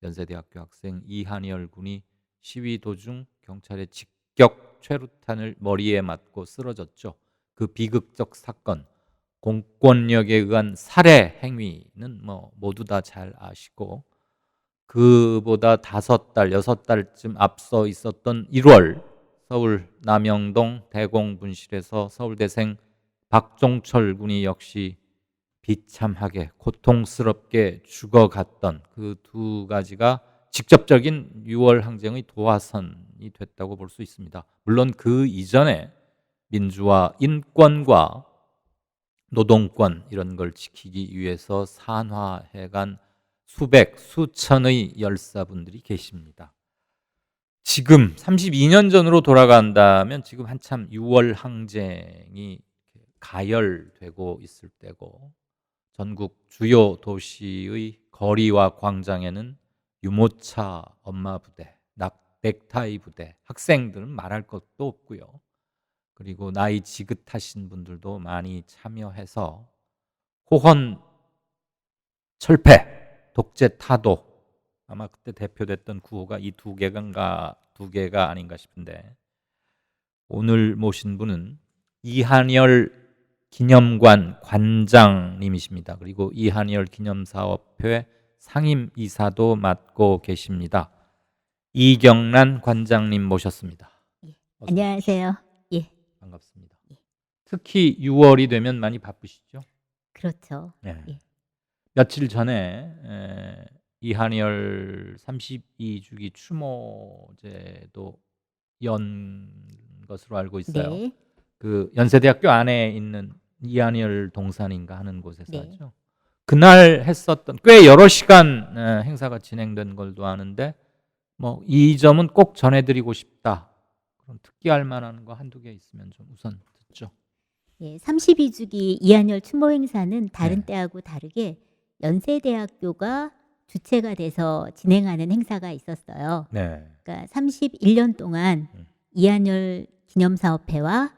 연세대학교 학생 이한열 군이 시위 도중 경찰의 직격 최루탄을 머리에 맞고 쓰러졌죠. 그 비극적 사건, 공권력에 의한 살해 행위는 모두 다 잘 아시고, 그보다 5달, 6달쯤 앞서 있었던 1월 서울 남영동 대공분실에서 서울대생 박종철 군이 역시 비참하게 고통스럽게 죽어갔던 그 두 가지가 직접적인 6월 항쟁의 도화선이 됐다고 볼 수 있습니다. 물론 그 이전에 민주화, 인권과 노동권 이런 걸 지키기 위해서 산화해간 수백, 수천의 열사분들이 계십니다. 지금 32년 전으로 돌아간다면 지금 한참 6월 항쟁이 가열되고 있을 때고, 전국 주요 도시의 거리와 광장에는 유모차 엄마 부대, 넥타이 부대, 학생들은 말할 것도 없고요. 그리고 나이 지긋하신 분들도 많이 참여해서 호헌 철폐, 독재 타도, 아마 그때 대표됐던 구호가 이 두 개가 아닌가 싶은데, 오늘 모신 분은 이한열 기념관 관장님이십니다. 그리고 이한열 기념사업회 상임이사도 맡고 계십니다. 이경란 관장님 모셨습니다. 안녕하세요. 예. 반갑습니다. 특히 6월이 되면 많이 바쁘시죠? 그렇죠. 네. 예. 며칠 전에 이한열 32주기 추모제도 연 것으로 알고 있어요. 네. 그 연세대학교 안에 있는 이한열 동산인가 하는 곳에서 네. 하죠. 그날 했었던 꽤 여러 시간 행사가 진행된 걸도 아는데, 이 점은 꼭 전해드리고 싶다, 그런 특기할 만한 거 한두 개 있으면 좀 우선 듣죠. 예, 32주기 이한열 추모 행사는 다른 네. 때하고 다르게 연세대학교가 주체가 돼서 진행하는 행사가 있었어요. 네. 그러니까 31년 동안 이한열 기념사업회와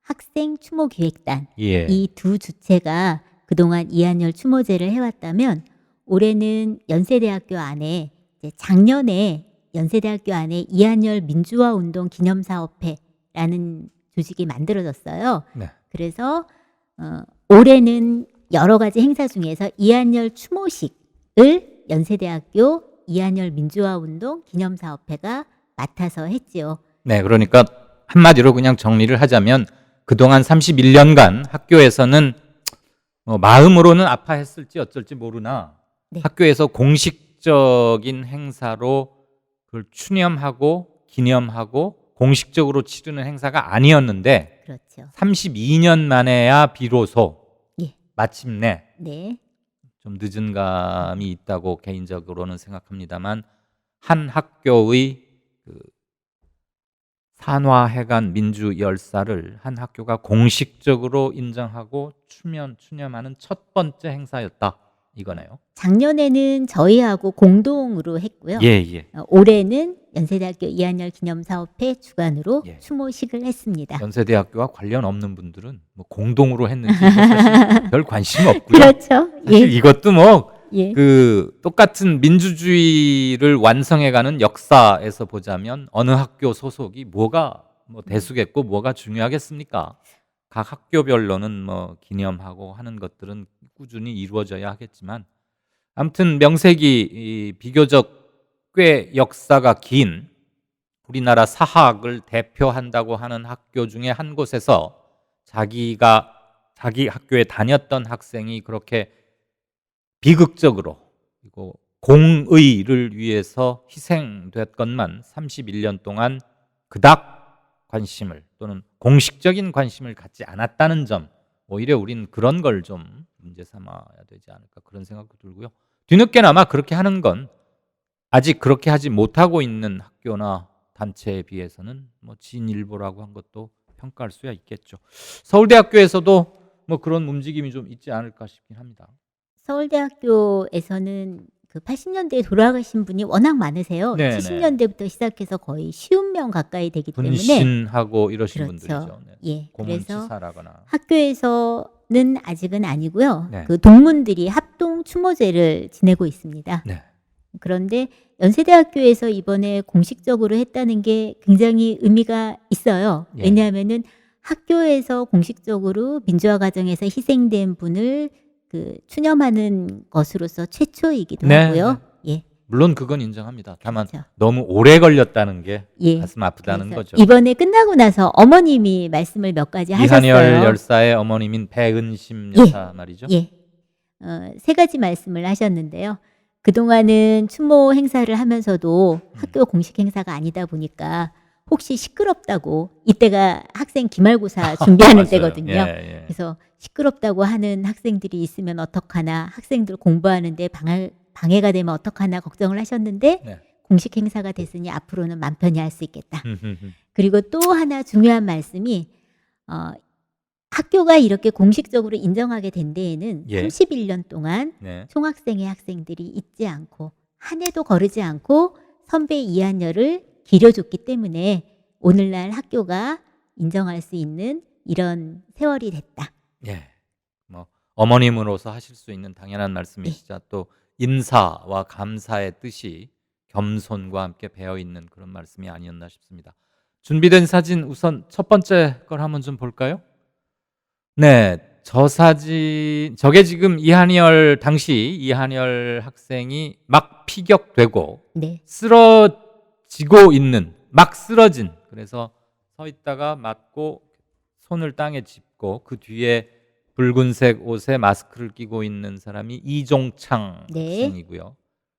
학생 추모기획단, 예. 이 두 주체가 그동안 이한열 추모제를 해왔다면, 올해는 연세대학교 안에, 이제 작년에 연세대학교 안에 이한열 민주화운동 기념사업회라는 조직이 만들어졌어요. 네. 그래서 올해는 여러 가지 행사 중에서 이한열 추모식을 연세대학교 이한열 민주화운동 기념사업회가 맡아서 했지요. 네, 그러니까 한마디로 그냥 정리를 하자면, 그동안 31년간 학교에서는 마음으로는 아파했을지 어쩔지 모르나, 네. 학교에서 공식적인 행사로 그걸 추념하고 기념하고 공식적으로 치르는 행사가 아니었는데, 그렇죠. 32년 만에야 비로소 예. 마침내, 네. 좀 늦은 감이 있다고 개인적으로는 생각합니다만, 한 학교의 그 산화해간 민주 열사를 한 학교가 공식적으로 인정하고 추념하는 첫 번째 행사였다, 이거네요. 작년에는 저희하고 공동으로 했고요. 예. 올해는 연세대학교 이한열 기념사업회 주관으로 예. 추모식을 했습니다. 연세대학교와 관련 없는 분들은 공동으로 했는지 사실 별 관심 없고요. 그렇죠. 사실 예. 이것도 예. 그 똑같은 민주주의를 완성해가는 역사에서 보자면 어느 학교 소속이 뭐가 대수겠고 뭐가 중요하겠습니까? 각 학교별로는 뭐 기념하고 하는 것들은 꾸준히 이루어져야 하겠지만 아무튼 명색이 이 비교적 꽤 역사가 긴 우리나라 사학을 대표한다고 하는 학교 중에 한 곳에서 자기 학교에 다녔던 학생이 그렇게 비극적으로 그리고 공의를 위해서 희생됐건만 31년 동안 그닥 관심을 또는 공식적인 관심을 갖지 않았다는 점, 오히려 우린 그런 걸 좀 문제 삼아야 되지 않을까 그런 생각도 들고요. 뒤늦게나마 그렇게 하는 건 아직 그렇게 하지 못하고 있는 학교나 단체에 비해서는 뭐 진일보라고 한 것도 평가할 수야 있겠죠. 서울대학교에서도 뭐 그런 움직임이 좀 있지 않을까 싶긴 합니다. 서울대학교에서는 그 80년대에 돌아가신 분이 워낙 많으세요. 네네. 70년대부터 시작해서 거의 50명 가까이 되기 때문에 분신하고 이러신 그렇죠. 분들이죠. 네. 예, 그래서 고문치사라거나. 학교에서는 아직은 아니고요. 네. 그 동문들이 합동 추모제를 지내고 있습니다. 네. 그런데 연세대학교에서 이번에 공식적으로 했다는 게 굉장히 의미가 있어요. 예. 왜냐하면은 학교에서 공식적으로 민주화 과정에서 희생된 분을 그 추념하는 것으로서 최초이기도 네, 하고요. 예. 물론 그건 인정합니다. 다만 그렇죠. 너무 오래 걸렸다는 게 예. 가슴 아프다는 그래서 거죠. 이번에 끝나고 나서 어머님이 말씀을 몇 가지 하셨어요. 이한열 열사의 어머님인 배은심 여사 말이죠. 예. 3가지 말씀을 하셨는데요. 그동안은 추모 행사를 하면서도 학교 공식 행사가 아니다 보니까 혹시 시끄럽다고, 이때가 학생 기말고사 준비하는 맞아요. 때거든요. 예, 예. 그래서 시끄럽다고 하는 학생들이 있으면 어떡하나, 학생들 공부하는데 방해가 되면 어떡하나 걱정을 하셨는데 네. 공식 행사가 됐으니 앞으로는 맘 편히 할 수 있겠다. 그리고 또 하나 중요한 말씀이 학교가 이렇게 공식적으로 인정하게 된 데에는 예. 31년 동안 네. 총학생회 학생들이 잊지 않고 한 해도 거르지 않고 선배 이한열을 기려줬기 때문에 오늘날 학교가 인정할 수 있는 이런 세월이 됐다. 예. 뭐 어머님으로서 하실 수 있는 당연한 말씀이시자 또 인사와 감사의 뜻이 겸손과 함께 배어 있는 그런 말씀이 아니었나 싶습니다. 준비된 사진 우선 첫 번째 걸 한번 좀 볼까요? 네, 저 사진, 저게 지금 당시 이한열 학생이 막 피격되고 네. 쓰러지고 있는, 막 쓰러진, 그래서 서 있다가 맞고 손을 땅에 짚고 그 뒤에 붉은색 옷에 마스크를 끼고 있는 사람이 이종창 네. 학생이고요.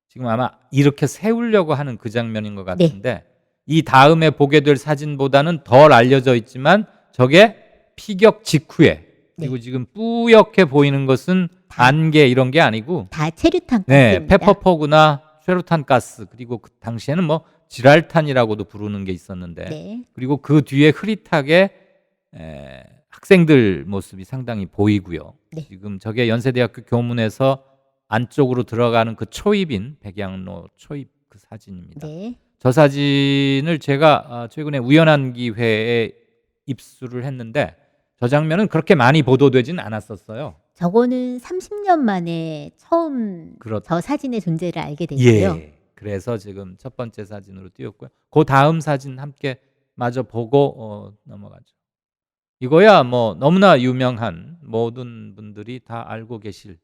지금 아마 이렇게 세우려고 하는 그 장면인 것 같은데 이 다음에 보게 될 사진보다는 덜 알려져 있지만 저게 피격 직후에 그리고 지금 뿌옇게 보이는 것은 안개 이런 게 아니고 다 체류탄 네, 가스입니다. 페퍼포그나 최루탄 가스 그리고 그 당시에는 뭐 지랄탄이라고도 부르는 게 있었는데 네. 그리고 그 뒤에 흐릿하게 학생들 모습이 상당히 보이고요. 네. 지금 저게 연세대학교 교문에서 안쪽으로 들어가는 그 초입인 백양로 초입 그 사진입니다. 네. 저 사진을 제가 최근에 우연한 기회에 입수를 했는데 저 장면은 그렇게 많이 보도되진 않았었어요. 저거는 30년 만에 처음 저 사진의 존재를 알게 됐고요. 예. 그래서 지금 첫 번째 사진으로 띄웠고요. 그 다음 사진 함께 마저 보고 넘어가죠. 이거야 뭐 너무나 유명한 모든 분들이 다 알고 계실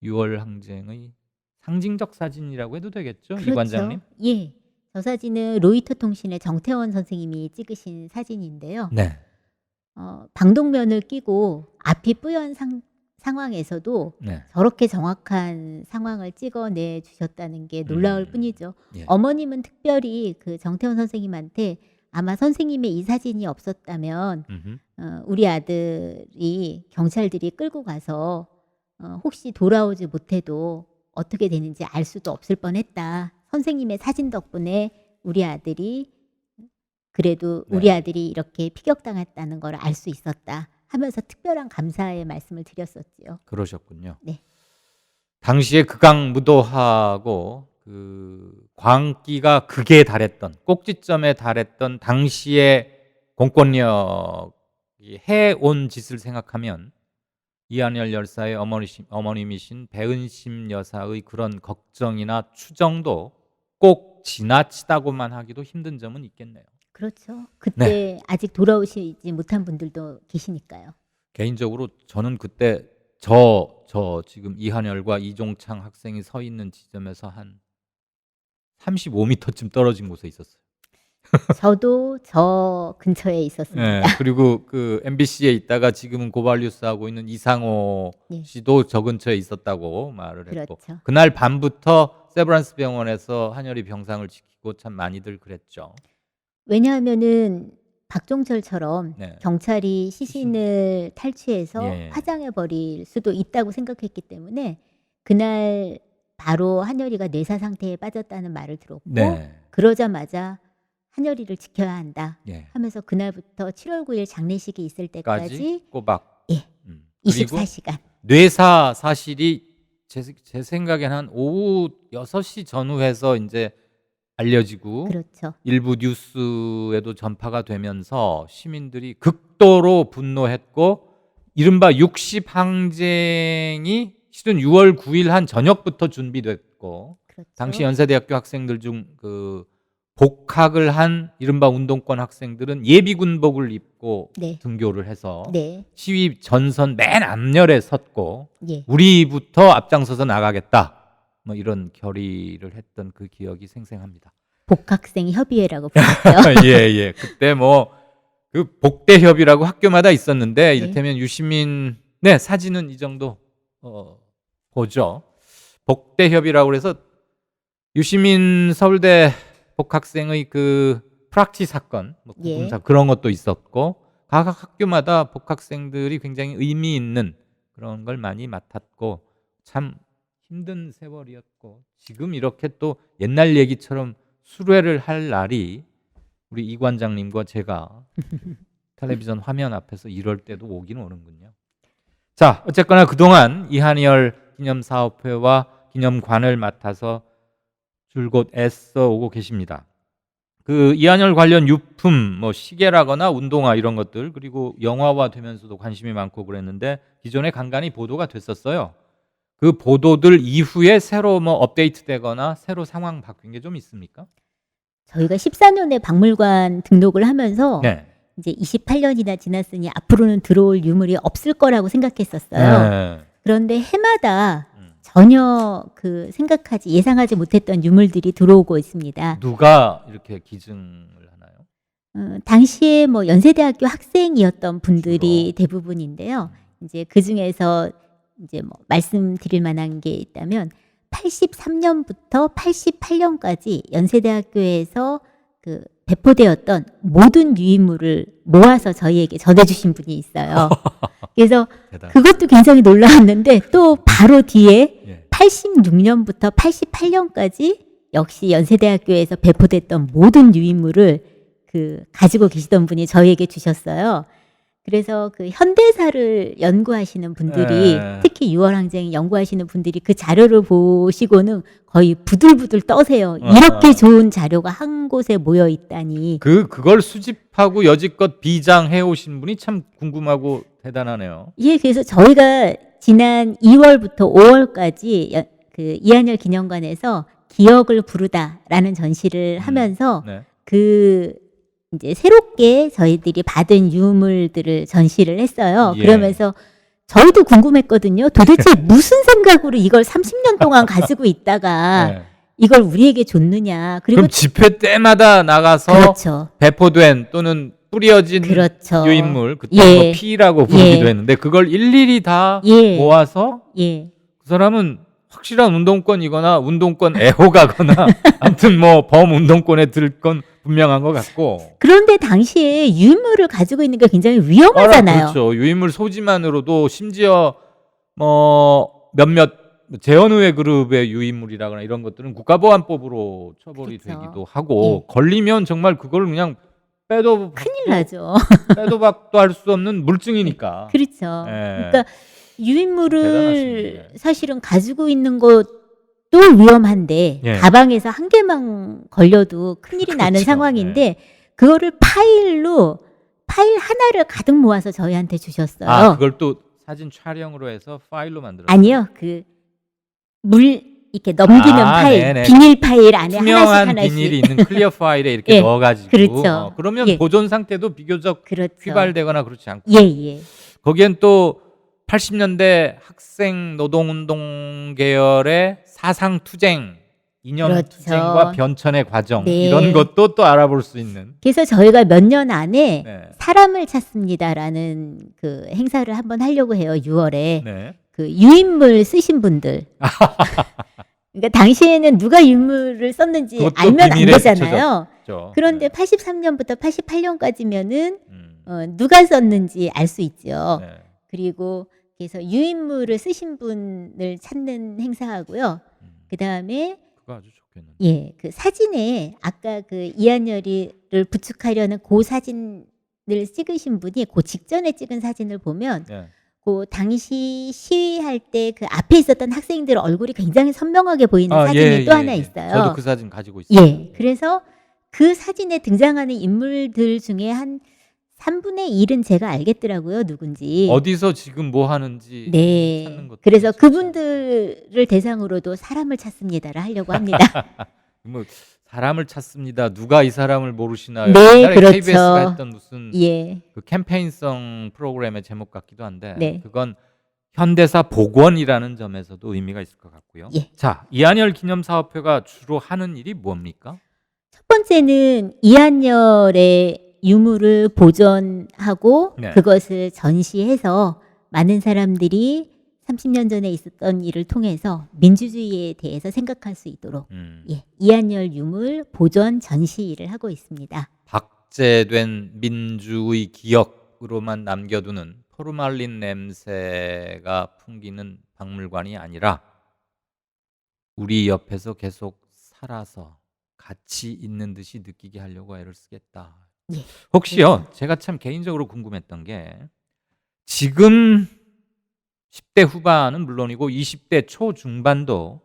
6월 항쟁의 상징적 사진이라고 해도 되겠죠? 그렇죠. 이 관장님? 예. 저 사진은 로이터 통신의 정태원 선생님이 찍으신 사진인데요. 네. 방독면을 끼고 앞이 뿌연 상황에서도 네. 저렇게 정확한 상황을 찍어내 주셨다는 게 놀라울 뿐이죠. 예. 어머님은 특별히 그 정태원 선생님한테 아마 선생님의 이 사진이 없었다면 우리 아들이 경찰들이 끌고 가서 혹시 돌아오지 못해도 어떻게 되는지 알 수도 없을 뻔했다. 선생님의 사진 덕분에 우리 아들이 그래도 우리 아들이 이렇게 피격당했다는 걸 알 수 있었다 하면서 특별한 감사의 말씀을 드렸었지요. 그러셨군요. 네. 당시에 극악무도하고 그 광기가 극에 달했던 꼭지점에 달했던 당시의 공권력이 해온 짓을 생각하면 이한열 열사의 어머님이신 배은심 여사의 그런 걱정이나 추정도 꼭 지나치다고만 하기도 힘든 점은 있겠네요. 그렇죠. 그때 아직 돌아오시지 못한 분들도 계시니까요. 개인적으로 저는 그때 저 지금 이한열과 이종창 학생이 서 있는 지점에서 한 35m쯤 떨어진 곳에 있었어요. 저도 저 근처에 있었습니다. 네, 그리고 그 MBC에 있다가 지금은 고발뉴스 하고 있는 이상호 예. 씨도 저 근처에 있었다고 말을 했고 그렇죠. 그날 밤부터 세브란스 병원에서 한열이 병상을 지키고 참 많이들 그랬죠. 왜냐하면은 박종철처럼 네. 경찰이 시신을 탈취해서 예. 화장해 버릴 수도 있다고 생각했기 때문에 그날 바로 한열이가 뇌사 상태에 빠졌다는 말을 들었고 네. 그러자마자 한열이를 지켜야 한다 예. 하면서 그날부터 7월 9일 장례식이 있을 때까지 까지 꼬박. 예. 그리고 24시간. 뇌사 사실이 제 생각엔 한 오후 6시 전후해서 이제 알려지고 그렇죠. 일부 뉴스에도 전파가 되면서 시민들이 극도로 분노했고 이른바 60 항쟁이 실은 6월 9일 한 저녁부터 준비됐고 그렇죠. 당시 연세대학교 학생들 중 그 복학을 한 이른바 운동권 학생들은 예비군복을 입고 네. 등교를 해서 네. 시위 전선 맨 앞열에 섰고 예. 우리부터 앞장서서 나가겠다 뭐 이런 결의를 했던 그 기억이 생생합니다. 복학생 협의회라고 불렀죠. 예. 그때 뭐 그 복대협이라고 학교마다 있었는데 네. 이를테면 유시민의 사진은 이 정도 보죠. 복대협이라고 그래서 유시민 서울대 복학생의 그 프락치 사건, 뭐 예. 구금사 그런 것도 있었고 각 학교마다 복학생들이 굉장히 의미 있는 그런 걸 많이 맡았고 참 힘든 세월이었고 지금 이렇게 또 옛날 얘기처럼 수레를 할 날이 우리 이 관장님과 제가 텔레비전 화면 앞에서 이럴 때도 오긴 오는군요. 자, 어쨌거나 그동안 이한열 기념사업회와 기념관을 맡아서 줄곧 애써 오고 계십니다. 그 이한열 관련 유품, 뭐 시계라거나 운동화 이런 것들 그리고 영화화 되면서도 관심이 많고 그랬는데 기존에 간간히 보도가 됐었어요. 그 보도들 이후에 새로 뭐 업데이트되거나 새로 상황 바뀐 게 좀 있습니까? 저희가 14년에 박물관 등록을 하면서 네. 이제 28년이나 지났으니 앞으로는 들어올 유물이 없을 거라고 생각했었어요. 네. 그런데 해마다 전혀 그 생각하지 예상하지 못했던 유물들이 들어오고 있습니다. 누가 이렇게 기증을 하나요? 당시에 뭐 연세대학교 학생이었던 분들이 대부분인데요. 이제 그 중에서 이제 뭐 말씀드릴 만한 게 있다면 83년부터 88년까지 연세대학교에서 그 배포되었던 모든 유인물을 모아서 저희에게 전해주신 분이 있어요. 그래서 그것도 굉장히 놀라웠는데 또 바로 뒤에 86년부터 88년까지 역시 연세대학교에서 배포됐던 모든 유인물을 그 가지고 계시던 분이 저희에게 주셨어요. 그래서 그 현대사를 연구하시는 분들이 특히 6월 항쟁 연구하시는 분들이 그 자료를 보시고는 거의 부들부들 떠세요. 이렇게 좋은 자료가 한 곳에 모여 있다니. 그걸 수집하고 여지껏 비장해 오신 분이 참 궁금하고 대단하네요. 예, 그래서 저희가 지난 2월부터 5월까지 그 이한열 기념관에서 기억을 부르다라는 전시를 하면서 그 이제 새롭게 저희들이 받은 유물들을 전시를 했어요. 예. 그러면서 저희도 궁금했거든요. 도대체 무슨 생각으로 이걸 30년 동안 가지고 있다가 이걸 우리에게 줬느냐. 그리고 그럼 집회 때마다 나가서 그렇죠. 배포된 또는 뿌려진 그렇죠. 유인물 그때 예. 뭐 피라고 부르기도 했는데 그걸 일일이 다 모아서 그 사람은 확실한 운동권이거나 운동권 애호가거나 아무튼 뭐 범운동권에 들 건 분명한 것 같고. 그런데 당시에 유인물을 가지고 있는 게 굉장히 위험하잖아요. 그렇죠. 유인물 소지만으로도 심지어 뭐 몇몇 재헌의회 그룹의 유인물이라거나 이런 것들은 국가보안법으로 처벌이 되기도 하고 걸리면 정말 그걸 그냥 빼도 큰일 나죠. 빼도 박도 할 수 없는 물증이니까. 그렇죠. 그러니까 유인물을 사실은 가지고 있는 것도 위험한데 가방에서 한 개만 걸려도 큰일이 나는 상황인데 그거를 파일 하나를 가득 모아서 저희한테 주셨어요. 아, 그걸 또 사진 촬영으로 해서 파일로 만들었어요? 아니요. 그 물 이렇게 넘기는 파일, 비닐 파일 안에 투명한 하나씩 비닐이 있는 클리어 파일에 이렇게 넣어가지고 그렇죠. 그러면 보존 상태도 비교적 휘발되거나 그렇지 않고 거기엔 또 80년대 학생 노동운동 계열의 사상투쟁, 이념투쟁과 그렇죠. 변천의 과정 네. 이런 것도 또 알아볼 수 있는. 그래서 저희가 몇 년 안에 네. 사람을 찾습니다라는 그 행사를 한번 하려고 해요. 6월에. 네. 그 유인물 쓰신 분들. 그러니까 당시에는 누가 유인물을 썼는지 그것도 알면 안 비밀에 되잖아요. 붙여졌죠. 그런데 네. 83년부터 88년까지면은 누가 썼는지 알 수 있죠. 네. 그리고 그래서 유인물을 쓰신 분을 찾는 행사하고요. 그다음에 그거 아주 좋겠는데. 예, 그 사진에 아까 그 이한열이를 부축하려는 그 사진을 찍으신 분이 그 직전에 찍은 사진을 보면 네. 그 당시 시위할 때 그 앞에 있었던 학생들 얼굴이 굉장히 선명하게 보이는 아, 사진이 예, 또 예, 하나 예. 있어요. 저도 그 사진 가지고 있어요. 예, 그래서 그 사진에 등장하는 인물들 중에 한 3분의 1은 제가 알겠더라고요, 누군지. 어디서 지금 뭐 하는지 네. 찾는 것도 그래서 진짜. 그분들을 대상으로도 사람을 찾습니다를 하려고 합니다. 뭐 사람을 찾습니다. 누가 이 사람을 모르시나요? 네, 옛날에 그렇죠. KBS가 했던 무슨 예. 그 캠페인성 프로그램의 제목 같기도 한데 네. 그건 현대사 복원이라는 점에서도 의미가 있을 것 같고요. 예. 자, 이한열 기념사업회가 주로 하는 일이 뭡니까? 첫 번째는 이한열의 유물을 보존하고 네. 그것을 전시해서 많은 사람들이 30년 전에 있었던 일을 통해서 민주주의에 대해서 생각할 수 있도록 예, 이한열 유물 보존 전시 일을 하고 있습니다. 박제된 민주의 기억으로만 남겨두는 포르말린 냄새가 풍기는 박물관이 아니라 우리 옆에서 계속 살아서 같이 있는 듯이 느끼게 하려고 애를 쓰겠다. 예. 혹시요, 제가 참 개인적으로 궁금했던 게 지금 10대 후반은 물론이고 20대 초중반도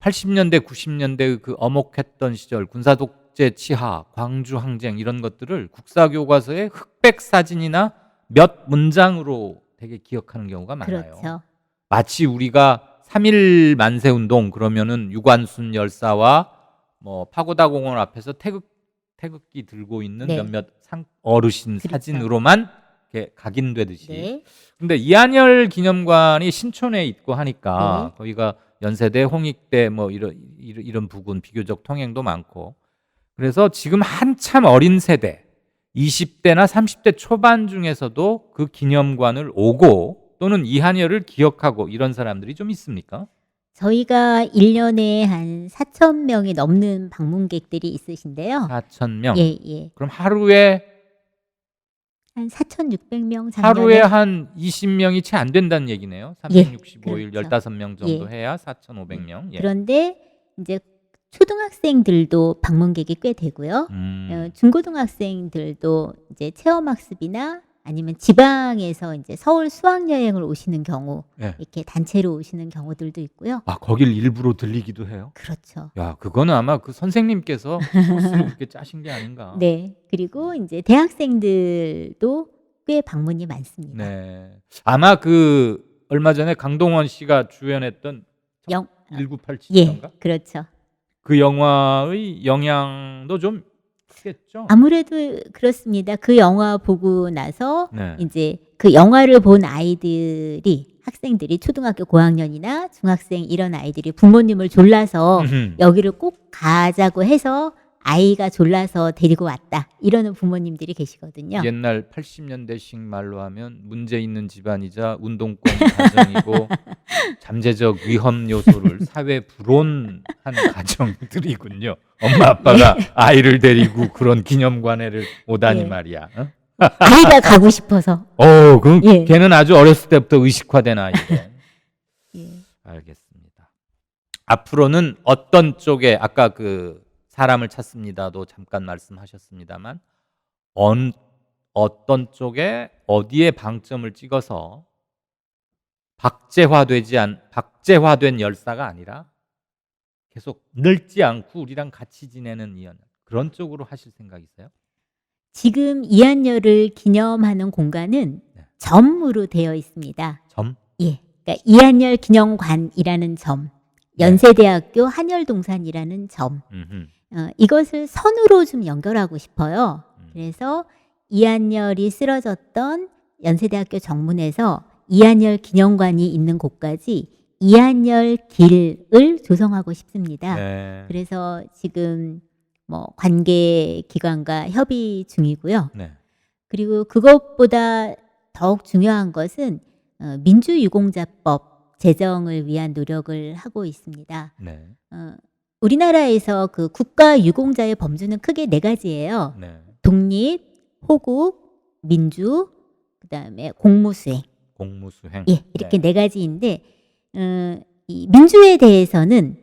80년대, 90년대의 그 어목했던 시절 군사독재 치하, 광주 항쟁 이런 것들을 국사교과서의 흑백 사진이나 몇 문장으로 되게 기억하는 경우가 많아요. 그렇죠. 마치 우리가 3.1 만세운동 그러면은 유관순 열사와 뭐 파고다 공원 앞에서 태극기 들고 있는 네. 몇몇 어르신 그렇죠. 사진으로만 이렇게 각인되듯이. 네. 근데 이한열 기념관이 신촌에 있고 하니까 네. 거기가 연세대, 홍익대 뭐 이런 부근 비교적 통행도 많고 그래서 지금 한참 어린 세대 20대나 30대 초반 중에서도 그 기념관을 오고 또는 이한열을 기억하고 이런 사람들이 좀 있습니까? 저희가 1년에 한 4,000명이 넘는 방문객들이 있으신데요. 4,000명. 예, 예. 그럼 하루에 한 4,600명 작년에 하루에 한 20명이 채 안 된다는 얘기네요. 예, 365일 그렇죠. 15명 정도 예. 해야 4,500명. 예. 그런데 이제 초등학생들도 방문객이 꽤 되고요. 중고등학생들도 이제 체험학습이나 아니면 지방에서 이제 서울 수학여행을 오시는 경우 예. 이렇게 단체로 오시는 경우들도 있고요. 아, 거길 일부러 들리기도 해요? 그렇죠. 야, 그거는 아마 그 선생님께서 코스를 그렇게 짜신 게 아닌가. 네. 그리고 이제 대학생들도 꽤 방문이 많습니다. 네. 아마 그 얼마 전에 강동원 씨가 주연했던 영 1987인가? 예, 그렇죠. 그 영화의 영향도 좀 크겠죠? 아무래도 그렇습니다. 그 영화 보고 나서 네. 이제 그 영화를 본 아이들이 학생들이 초등학교 고학년이나 중학생 이런 아이들이 부모님을 졸라서 여기를 꼭 가자고 해서 아이가 졸라서 데리고 왔다 이러는 부모님들이 계시거든요. 옛날 80년대식 말로 하면 문제 있는 집안이자 운동권 가정이고 잠재적 위험 요소를 사회 불온한 가정들이군요. 엄마 아빠가 아이를 데리고 그런 기념관에를 오다니 예. 말이야. 어? 아이가 가고 싶어서. 그럼 예. 걔는 아주 어렸을 때부터 의식화된 아이네. 예. 알겠습니다. 앞으로는 어떤 쪽에 아까 그 사람을 찾습니다도 잠깐 말씀하셨습니다만 어떤 쪽에 어디에 방점을 찍어서 박제화된 열사가 아니라 계속 늙지 않고 우리랑 같이 지내는 이연 그런 쪽으로 하실 생각이세요? 지금 이한열을 기념하는 공간은 네. 점으로 되어 있습니다. 점? 예. 그러니까 이한열 기념관이라는 점, 연세대학교 한열동산이라는 점. 이것을 선으로 좀 연결하고 싶어요. 그래서 이한열이 쓰러졌던 연세대학교 정문에서 이한열 기념관이 있는 곳까지 이한열 길을 조성하고 싶습니다. 네. 그래서 지금 뭐 관계 기관과 협의 중이고요. 네. 그리고 그것보다 더욱 중요한 것은 민주유공자법 제정을 위한 노력을 하고 있습니다. 네. 우리나라에서 그 국가유공자의 범주는 크게 4가지예요. 네. 독립, 호국, 민주, 그다음에 공무수행. 공무수행. 예, 이렇게 4가지인데 이 민주에 대해서는,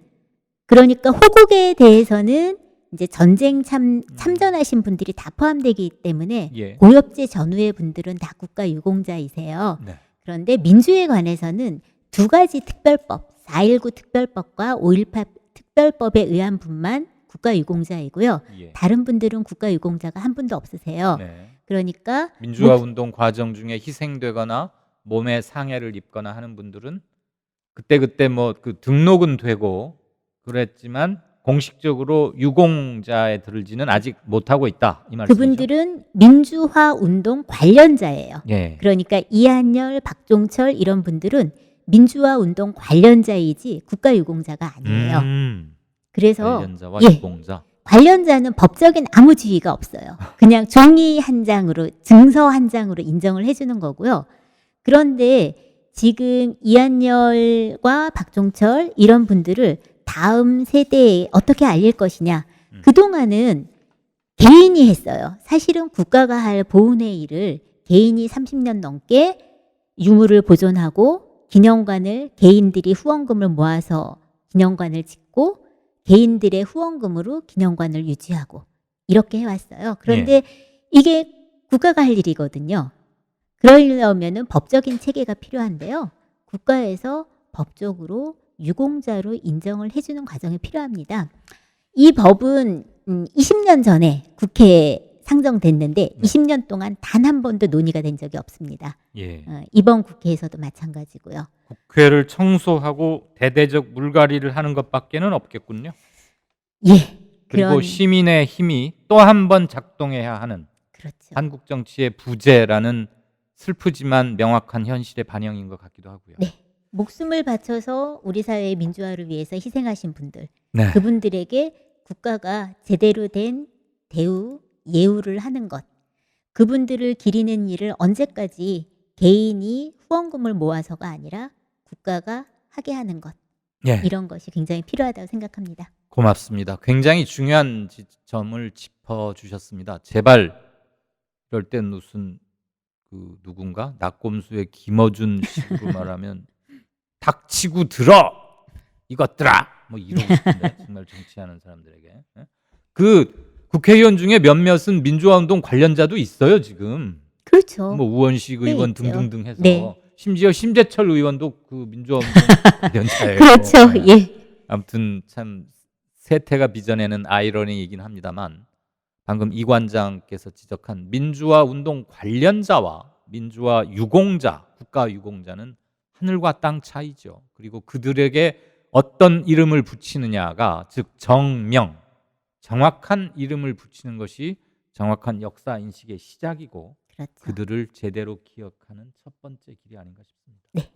그러니까 호국에 대해서는 이제 전쟁 참전하신 분들이 다 포함되기 때문에 예. 고엽제 전후의 분들은 다 국가유공자이세요. 네. 그런데 민주에 관해서는 2가지 특별법, 4.19 특별법과 5.18 특별법에 의한 분만 국가유공자이고요. 예. 다른 분들은 국가유공자가 한 분도 없으세요. 네. 그러니까 민주화 운동 과정 중에 희생되거나 몸에 상해를 입거나 하는 분들은 그때 뭐 그 등록은 되고 그랬지만 공식적으로 유공자에 들지는 아직 못하고 있다, 이 말씀이죠? 그분들은 민주화 운동 관련자예요. 예. 그러니까 이한열, 박종철 이런 분들은 민주화 운동 관련자이지 국가유공자가 아니에요. 그래서 관련자와 예, 유공자. 관련자는 법적인 아무 지위가 없어요. 그냥 종이 한 장으로, 증서 한 장으로 인정을 해주는 거고요. 그런데 지금 이한열과 박종철 이런 분들을 다음 세대에 어떻게 알릴 것이냐. 그동안은 개인이 했어요. 사실은 국가가 할 보훈의 일을 개인이 30년 넘게 유물을 보존하고 기념관을, 개인들이 후원금을 모아서 기념관을 짓고 개인들의 후원금으로 기념관을 유지하고 이렇게 해왔어요. 그런데 이게 국가가 할 일이거든요. 그러려면은 법적인 체계가 필요한데요. 국가에서 법적으로 유공자로 인정을 해주는 과정이 필요합니다. 이 법은 20년 전에 국회에 상정됐는데 20년 동안 단 한 번도 논의가 된 적이 없습니다. 예. 이번 국회에서도 마찬가지고요. 국회를 청소하고 대대적 물갈이를 하는 것밖에는 없겠군요. 예. 그리고 시민의 힘이 또 한 번 작동해야 하는, 그렇죠. 한국 정치의 부재라는 슬프지만 명확한 현실의 반영인 것 같기도 하고요. 네. 목숨을 바쳐서 우리 사회의 민주화를 위해서 희생하신 분들, 네. 그분들에게 국가가 제대로 된 대우, 예우를 하는 것, 그분들을 기리는 일을 언제까지 개인이 후원금을 모아서가 아니라 국가가 하게 하는 것, 예. 이런 것이 굉장히 필요하다고 생각합니다. 고맙습니다. 굉장히 중요한 점을 짚어주셨습니다. 제발 이럴 땐 무슨 누군가 낙곰수의 김어준 식으로 말하면 닥치고 들어 이것들아 뭐 이러고 싶은데 정말 정치하는 사람들에게. 국회의원 중에 몇몇은 민주화운동 관련자도 있어요 지금. 그렇죠. 뭐 우원식 의원 있죠. 등등등 해서 네. 심지어 심재철 의원도 그 민주화운동 관련자예요. 그렇죠. 네. 예. 아무튼 참 세태가 빚어내는 아이러니이긴 합니다만, 방금 이 관장께서 지적한 민주화 운동 관련자와 민주화 유공자, 국가 유공자는 하늘과 땅 차이죠. 그리고 그들에게 어떤 이름을 붙이느냐가, 즉 정명, 정확한 이름을 붙이는 것이 정확한 역사 인식의 시작이고, 그렇죠. 그들을 제대로 기억하는 첫 번째 길이 아닌가 싶습니다. 네.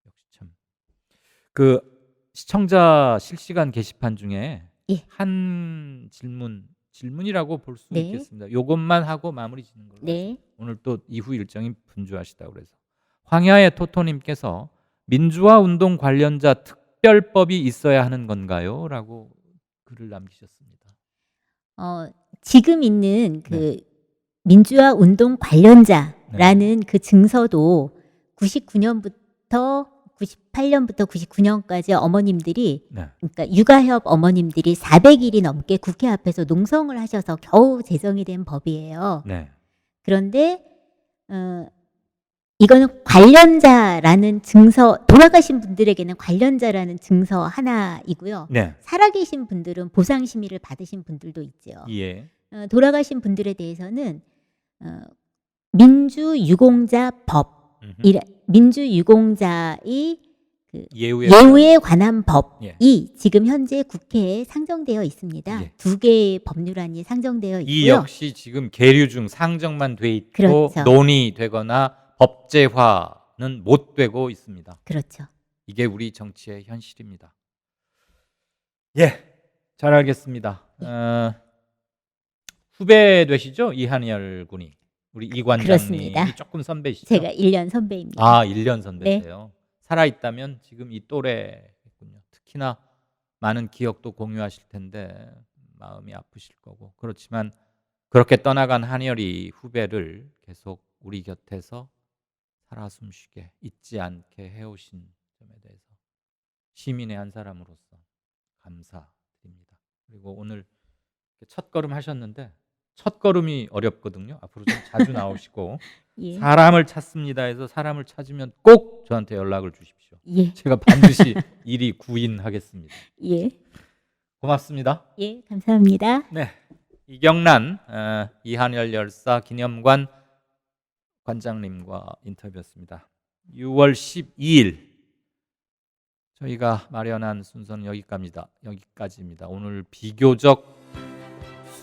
역시 참. 시청자 실시간 게시판 중에 예. 한 질문이라고 볼 수 네. 있겠습니다. 요것만 하고 마무리 짓는 걸로. 네. 오늘 또 이후 일정이 분주하시다고 그래서. 황야의 토토님께서 민주화 운동 관련자 특별법이 있어야 하는 건가요? 라고 글을 남기셨습니다. 지금 있는 민주화 운동 관련자라는 그 증서도 99년부터 98년부터 99년까지 어머님들이, 그러니까 육아협 어머님들이 400일이 넘게 국회 앞에서 농성을 하셔서 겨우 제정이 된 법이에요. 네. 그런데 이거는 관련자라는 증서, 돌아가신 분들에게는 관련자라는 증서 하나이고요. 네. 살아계신 분들은 보상심의를 받으신 분들도 있죠. 예. 돌아가신 분들에 대해서는 민주유공자법, 민주유공자의 예우에 관한 법이 지금 현재 국회에 상정되어 있습니다. 예. 2개의 법률안이 상정되어 있고요. 이 역시 지금 계류 중 상정만 돼 있고 그렇죠. 논의되거나 법제화는 못 되고 있습니다. 그렇죠. 이게 우리 정치의 현실입니다. 예, 잘 알겠습니다. 후배 되시죠? 이한열 군이. 우리 이 관장님이 그렇습니다. 조금 선배시죠? 제가 1년 선배입니다. 아, 1년 선배세요. 살아있다면 지금 이 또래군요. 특히나 많은 기억도 공유하실 텐데 마음이 아프실 거고. 그렇지만 그렇게 떠나간 한열이 후배를 계속 우리 곁에서 살아 숨쉬게 잊지 않게 해오신 점에 대해서 시민의 한 사람으로서 감사드립니다. 그리고 오늘 첫 걸음 하셨는데 첫 걸음이 어렵거든요. 앞으로 좀 자주 나오시고 예. 사람을 찾습니다 해서 사람을 찾으면 꼭 저한테 연락을 주십시오. 예. 제가 반드시 일이 구인하겠습니다. 예. 고맙습니다. 예, 감사합니다. 네, 이경란 이한열 열사 기념관 관장님과 인터뷰였습니다. 6월 12일 저희가 마련한 순서는 여기까지입니다. 오늘 비교적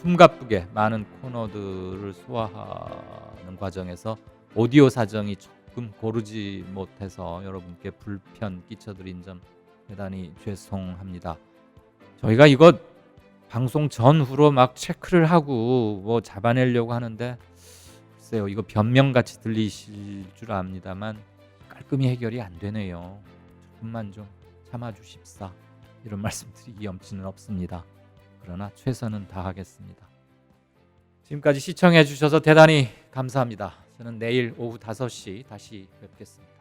숨가쁘게 많은 코너들을 소화하는 과정에서 오디오 사정이 조금 고르지 못해서 여러분께 불편 끼쳐드린 점 대단히 죄송합니다. 저희가 이거 방송 전후로 막 체크를 하고 뭐 잡아내려고 하는데 글쎄요, 이거 변명같이 들리실 줄 압니다만 깔끔히 해결이 안 되네요. 조금만 좀 참아주십사, 이런 말씀드리기 염치는 없습니다. 그러나 최선은 다하겠습니다. 지금까지 시청해 주셔서 대단히 감사합니다. 저는 내일 오후 5시 다시 뵙겠습니다.